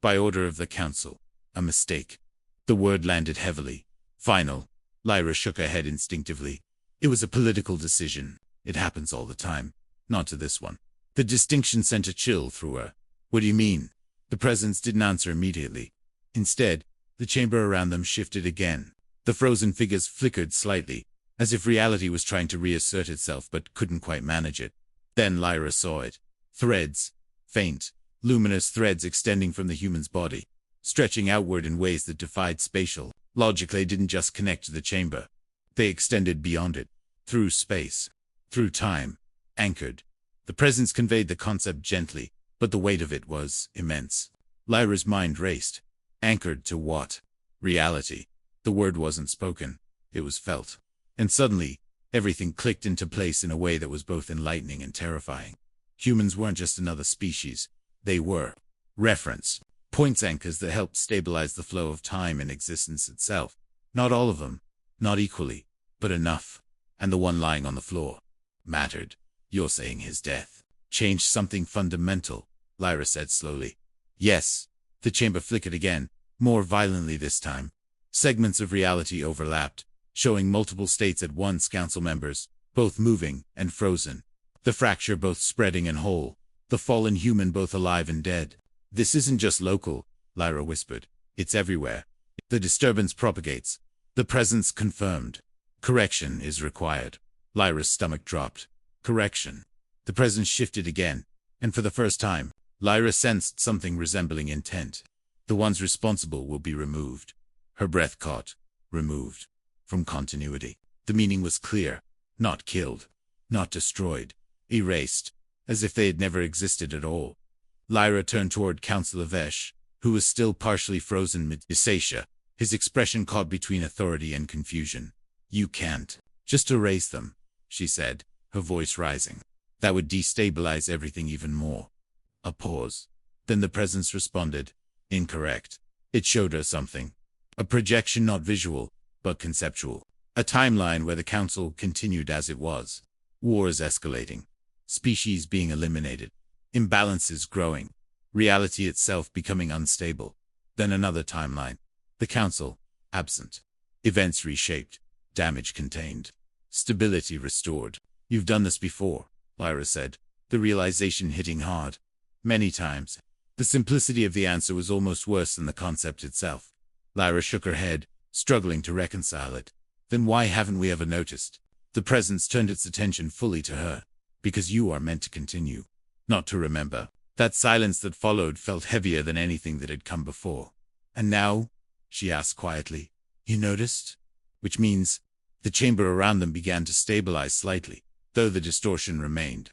"By order of the council. A mistake." The word landed heavily. Final. Lyra shook her head instinctively. It was a political decision. It happens all the time. not to this one. The distinction sent a chill through her. What do you mean? The presence didn't answer immediately. Instead, the chamber around them shifted again. The frozen figures flickered slightly, as if reality was trying to reassert itself but couldn't quite manage it. Then Lyra saw it. Threads. Faint, luminous threads extending from the human's body, stretching outward in ways that defied spatial logic. They didn't just connect to the chamber. They extended beyond it, through space, through time, anchored. The presence conveyed the concept gently, but the weight of it was immense. Lyra's mind raced. Anchored to what? Reality. The word wasn't spoken. It was felt. And suddenly, everything clicked into place in a way that was both enlightening and terrifying. Humans weren't just another species. They were reference points, anchors that helped stabilize the flow of time and existence itself. Not all of them, not equally, but enough. And the one lying on the floor mattered. You're saying his death changed something fundamental, Lyra said slowly. Yes. The chamber flickered again, more violently this time. Segments of reality overlapped, showing multiple states at once. Council members, both moving and frozen. The fracture both spreading and whole. The fallen human both alive and dead. This isn't just local, Lyra whispered. It's everywhere. The disturbance propagates. The presence confirmed. Correction is required. Lyra's stomach dropped. Correction. The presence shifted again, and for the first time, Lyra sensed something resembling intent. The ones responsible will be removed. Her breath caught. Removed. From continuity. The meaning was clear. Not killed. Not destroyed. Erased. As if they had never existed at all. Lyra turned toward Councillor Vesh, who was still partially frozen mid-Isatia, his expression caught between authority and confusion. You can't just erase them, she said, her voice rising. That would destabilize everything even more. A pause. Then the presence responded. Incorrect. It showed her something. A projection not visual, but conceptual. A timeline where the council continued as it was. Wars escalating. Species being eliminated. Imbalances growing. Reality itself becoming unstable. Then another timeline. The council, absent. Events reshaped. Damage contained. Stability restored. You've done this before, Lyra said, the realization hitting hard. Many times. The simplicity of the answer was almost worse than the concept itself. Lyra shook her head, struggling to reconcile it. Then why haven't we ever noticed? The presence turned its attention fully to her. Because you are meant to continue. Not to remember. That silence that followed felt heavier than anything that had come before. And now? She asked quietly. You noticed? Which means, the chamber around them began to stabilize slightly, though the distortion remained.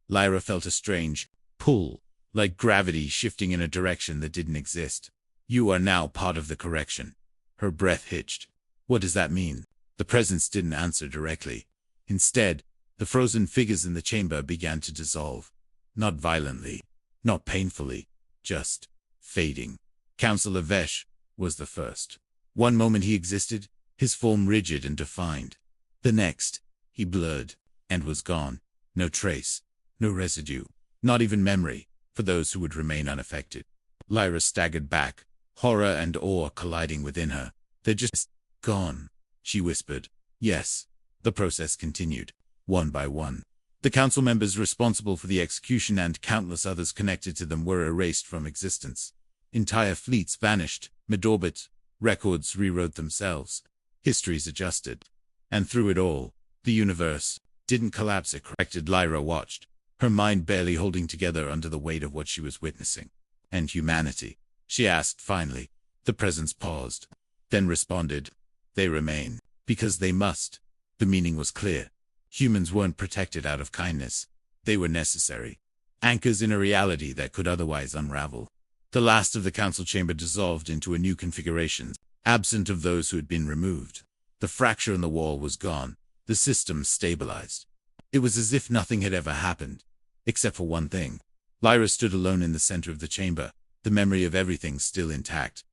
Lyra felt a strange pull, like gravity shifting in a direction that didn't exist. You are now part of the correction. Her breath hitched. What does that mean? The presence didn't answer directly. Instead, the frozen figures in the chamber began to dissolve. Not violently, not painfully, just fading. Councillor Vesh was the first. One moment he existed, his form rigid and defined. The next, he blurred, and was gone. No trace, no residue, not even memory, for those who would remain unaffected. Lyra staggered back, horror and awe colliding within her. They're just gone, she whispered. Yes. The process continued, one by one. The council members responsible for the execution and countless others connected to them were erased from existence. Entire fleets vanished, mid-orbit, records rewrote themselves, histories adjusted. And through it all, the universe didn't collapse. It corrected. Lyra watched, her mind barely holding together under the weight of what she was witnessing. And humanity? She asked finally. The presence paused, then responded. They remain, because they must. The meaning was clear. Humans weren't protected out of kindness. They were necessary. Anchors in a reality that could otherwise unravel. The last of the council chamber dissolved into a new configuration, absent of those who had been removed. The fracture in the wall was gone. The system stabilized. It was as if nothing had ever happened. Except for one thing. Lyra stood alone in the center of the chamber, the memory of everything still intact.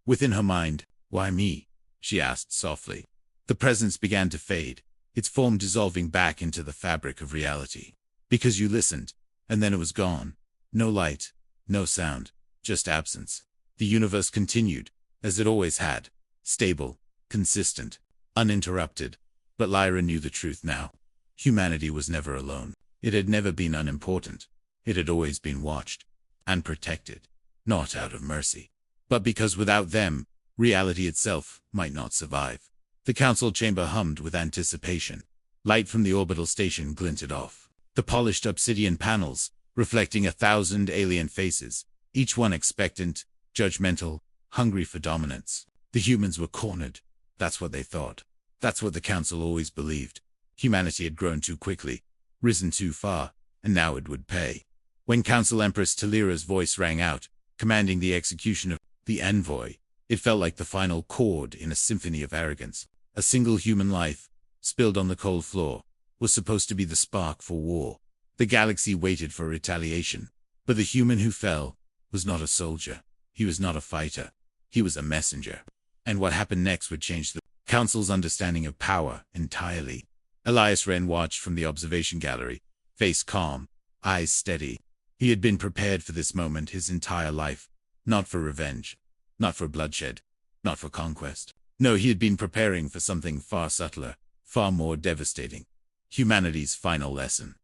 Within her mind, why me? She asked softly. The presence began to fade, its form dissolving back into the fabric of reality. Because you listened, and then it was gone. No light, no sound, just absence. The universe continued, as it always had, stable, consistent, uninterrupted. But Lyra knew the truth now. Humanity was never alone. It had never been unimportant. It had always been watched and protected, not out of mercy, but because without them, reality itself might not survive. The council chamber hummed with anticipation. Light from the orbital station glinted off. The polished obsidian panels, reflecting 1,000 alien faces, each one expectant, judgmental, hungry for dominance. The humans were cornered. That's what they thought. That's what the council always believed. Humanity had grown too quickly, risen too far, and now it would pay. When Council Empress Talira's voice rang out, commanding the execution of the Envoy, it felt like the final chord in a symphony of arrogance. A single human life, spilled on the cold floor, was supposed to be the spark for war. The galaxy waited for retaliation, but the human who fell was not a soldier. He was not a fighter. He was a messenger. And what happened next would change the Council's understanding of power entirely. Elias Wren watched from the observation gallery, face calm, eyes steady. He had been prepared for this moment his entire life, not for revenge, not for bloodshed, not for conquest. No, he had been preparing for something far subtler, far more devastating. Humanity's final lesson.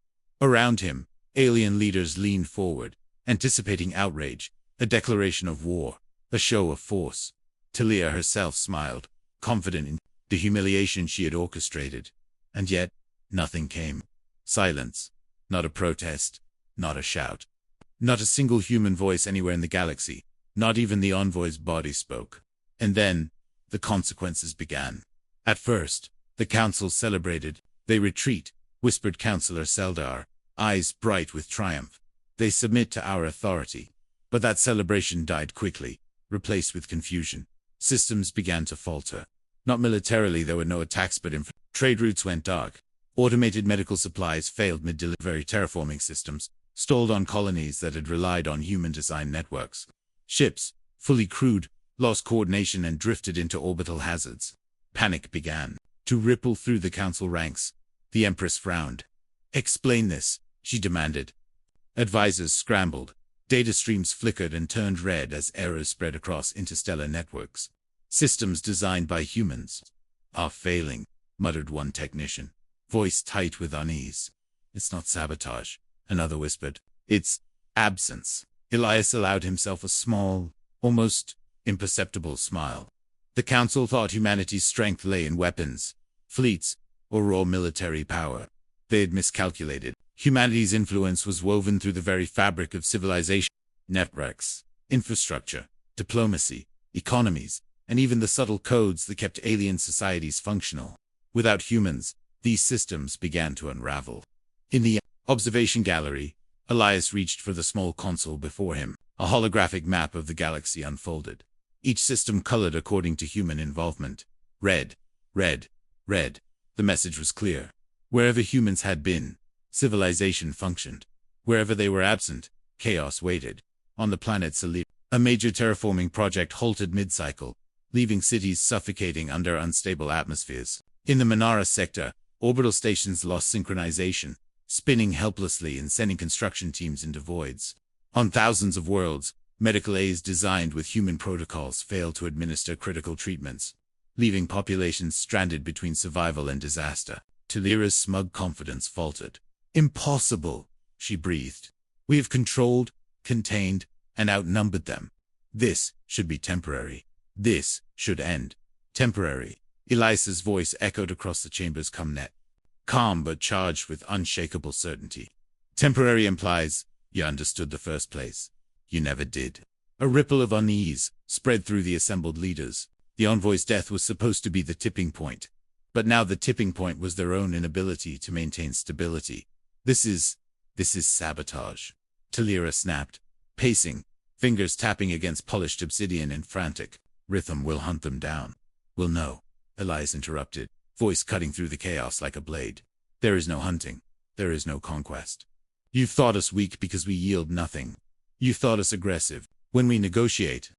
Around him, alien leaders leaned forward, anticipating outrage, a declaration of war, a show of force. Talira herself smiled, confident in the humiliation she had orchestrated. And yet, nothing came. Silence. Not a protest, not a shout. Not a single human voice anywhere in the galaxy. Not even the envoy's body spoke. And then, the consequences began. At first, the council celebrated. They retreat, whispered Councillor Seldar, eyes bright with triumph. They submit to our authority. But that celebration died quickly, replaced with confusion. Systems began to falter. Not militarily, there were no attacks, but trade routes went dark. Automated medical supplies failed mid-delivery. Terraforming systems stalled on colonies that had relied on human-designed networks. Ships, fully crewed, lost coordination and drifted into orbital hazards. Panic began to ripple through the council ranks. The Empress frowned. "Explain this," she demanded. Advisors scrambled. Data streams flickered and turned red as errors spread across interstellar networks. "Systems designed by humans are failing," muttered one technician, voice tight with unease. "It's not sabotage," another whispered. "It's absence." Elias allowed himself a small, almost imperceptible smile. The council thought humanity's strength lay in weapons, fleets, or raw military power. They had miscalculated. Humanity's influence was woven through the very fabric of civilization. Networks, infrastructure, diplomacy, economies, and even the subtle codes that kept alien societies functional. Without humans, these systems began to unravel. In the observation gallery, Elias reached for the small console before him. A holographic map of the galaxy unfolded. Each system colored according to human involvement. Red, red, red. The message was clear. Wherever humans had been, civilization functioned. Wherever they were absent, chaos waited. On the planet Salib, a major terraforming project halted mid-cycle, leaving cities suffocating under unstable atmospheres. In the Manara sector, orbital stations lost synchronization, spinning helplessly and sending construction teams into voids. On thousands of worlds, medical aids designed with human protocols failed to administer critical treatments, leaving populations stranded between survival and disaster. Talira's smug confidence faltered. "Impossible," she breathed. "We have controlled, contained, and outnumbered them. This should be temporary. This should end. Temporary." Elias's voice echoed across the chamber's comnet, calm but charged with unshakable certainty. "Temporary implies you understood the first place. You never did." A ripple of unease spread through the assembled leaders. The envoy's death was supposed to be the tipping point. But now the tipping point was their own inability to maintain stability. This is sabotage," Talira snapped, pacing, fingers tapping against polished obsidian in frantic rhythm. "We'll hunt them down." "We'll know," Elias interrupted, voice cutting through the chaos like a blade. "There is no hunting. There is no conquest. You've thought us weak because we yield nothing. You thought us aggressive when we negotiate.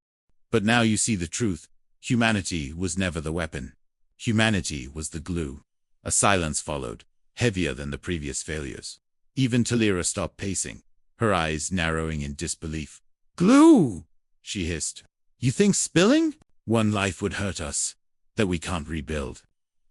But now you see the truth. Humanity was never the weapon. Humanity was the glue." A silence followed, heavier than the previous failures. Even Talira stopped pacing, her eyes narrowing in disbelief. "Glue!" she hissed. "You think spilling one life would hurt us? That we can't rebuild?"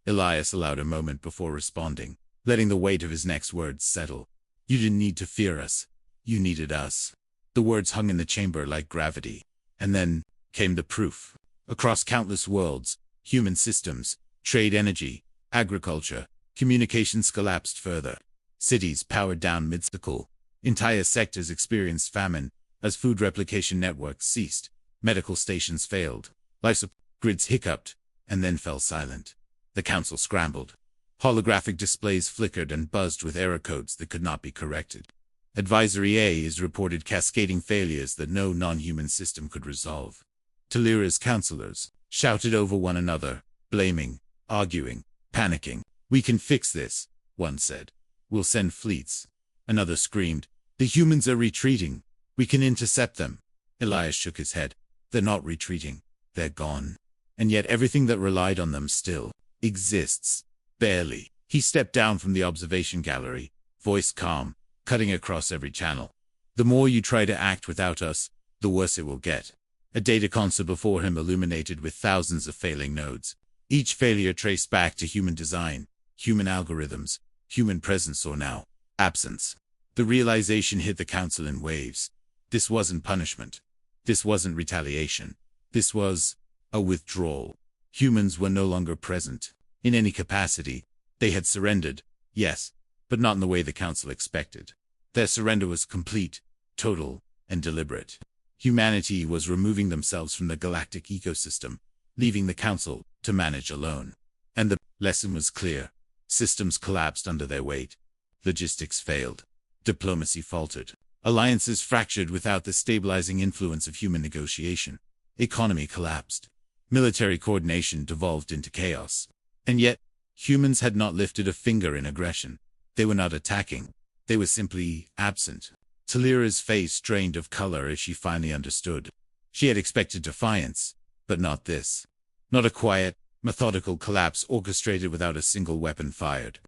Elias allowed a moment before responding, letting the weight of his next words settle. You didn't need to fear us. You needed us. The words hung in the chamber like gravity. And then came the proof. Across countless worlds, human systems, trade energy, agriculture, communications collapsed further. Cities powered down mid-cycle. Entire sectors experienced famine as food replication networks ceased. Medical stations failed. Life support grids hiccuped and then fell silent. The council scrambled. Holographic displays flickered and buzzed with error codes that could not be corrected. Advisory A is reported cascading failures that no non-human system could resolve. Talira's counselors shouted over one another, blaming, arguing, panicking. We can fix this, one said. We'll send fleets. Another screamed, the humans are retreating. We can intercept them. Elias shook his head. They're not retreating. They're gone. And yet everything that relied on them still exists. Barely. He stepped down from the observation gallery, voice calm, cutting across every channel. The more you try to act without us, the worse it will get. A data console before him illuminated with thousands of failing nodes. Each failure traced back to human design, human algorithms, human presence or now, absence. The realization hit the council in waves. This wasn't punishment. This wasn't retaliation. This was a withdrawal. Humans were no longer present. In any capacity, they had surrendered, yes, but not in the way the council expected. Their surrender was complete, total, and deliberate. Humanity was removing themselves from the galactic ecosystem, leaving the council to manage alone. And the lesson was clear. Systems collapsed under their weight. Logistics failed. Diplomacy faltered. Alliances fractured without the stabilizing influence of human negotiation. Economy collapsed. Military coordination devolved into chaos. And yet, humans had not lifted a finger in aggression. They were not attacking. They were simply absent. Talira's face drained of color as she finally understood. She had expected defiance, but not this. Not a quiet, methodical collapse orchestrated without a single weapon fired.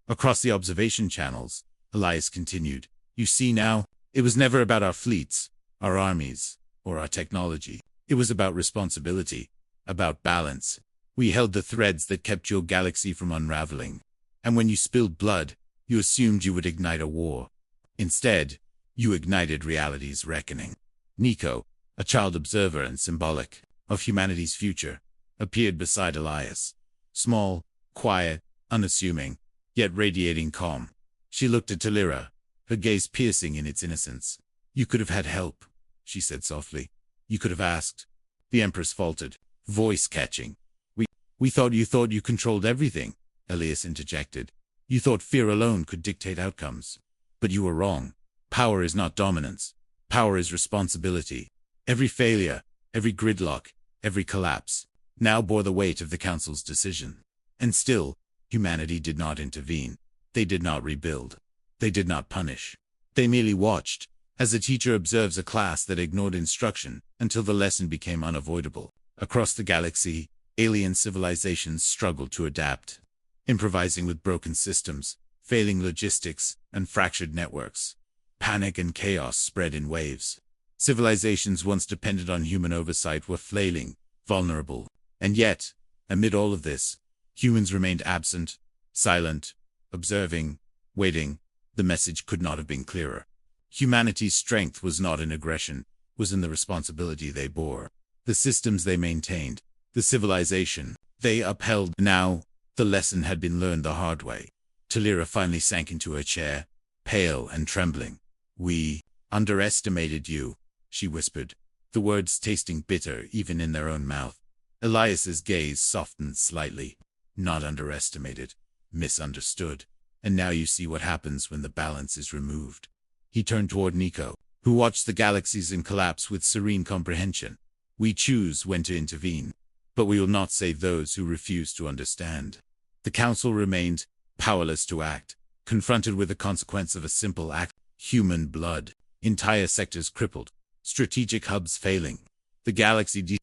Across the observation channels, Elias continued, you see now, it was never about our fleets, our armies, or our technology. It was about responsibility, about balance. We held the threads that kept your galaxy from unraveling. And when you spilled blood, you assumed you would ignite a war. Instead, you ignited reality's reckoning. Nico, a child observer and symbolic of humanity's future, appeared beside Elias. Small, quiet, unassuming, yet radiating calm. She looked at Talira, her gaze piercing in its innocence. You could have had help, she said softly. You could have asked. The Empress faltered, voice catching. We thought you controlled everything, Elias interjected. You thought fear alone could dictate outcomes. But you were wrong. Power is not dominance. Power is responsibility. Every failure, every gridlock, every collapse, now bore the weight of the Council's decision. And still, humanity did not intervene. They did not rebuild. They did not punish. They merely watched, as a teacher observes a class that ignored instruction until the lesson became unavoidable. Across the galaxy, alien civilizations struggled to adapt, improvising with broken systems, failing logistics, and fractured networks. Panic and chaos spread in waves. Civilizations once dependent on human oversight were flailing, vulnerable. And yet, amid all of this, humans remained absent, silent, observing, waiting. The message could not have been clearer. Humanity's strength was not in aggression, was in the responsibility they bore. The systems they maintained, the civilization they upheld. Now, the lesson had been learned the hard way. Talira finally sank into her chair, pale and trembling. We underestimated you, she whispered, the words tasting bitter even in their own mouth. Elias's gaze softened slightly. Not underestimated, misunderstood. And now you see what happens when the balance is removed. He turned toward Nico, who watched the galaxies in collapse with serene comprehension. We choose when to intervene, but we will not save those who refuse to understand. The Council remained powerless to act, confronted with the consequence of a simple act. Human blood, entire sectors crippled, strategic hubs failing. The galaxy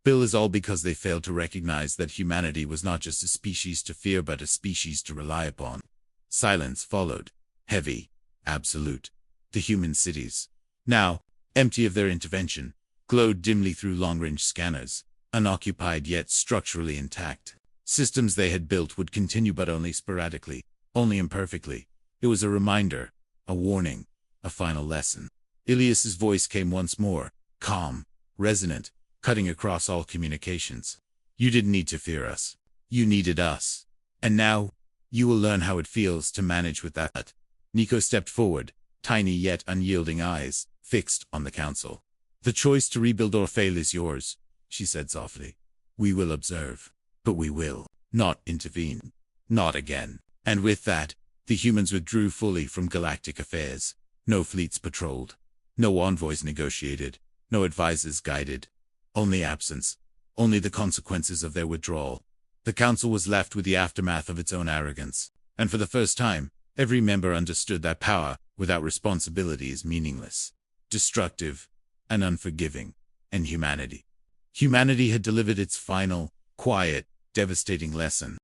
Bill is all because they failed to recognize that humanity was not just a species to fear but a species to rely upon. Silence followed, heavy, absolute. The human cities, now, empty of their intervention, glowed dimly through long-range scanners, unoccupied yet structurally intact. Systems they had built would continue but only sporadically, only imperfectly. It was a reminder, A warning. A final lesson. Ilias's voice came once more, calm, resonant, cutting across all communications. You didn't need to fear us. You needed us. And now, you will learn how it feels to manage with that. Nico stepped forward, tiny yet unyielding eyes, fixed on the council. The choice to rebuild or fail is yours, she said softly. We will observe, but we will not intervene. Not again. And with that, the humans withdrew fully from galactic affairs. No fleets patrolled. No envoys negotiated. No advisors guided. Only absence. Only the consequences of their withdrawal. The council was left with the aftermath of its own arrogance. And for the first time, every member understood that power without responsibility is meaningless, destructive, and unforgiving. And humanity. Humanity had delivered its final, quiet, devastating lesson.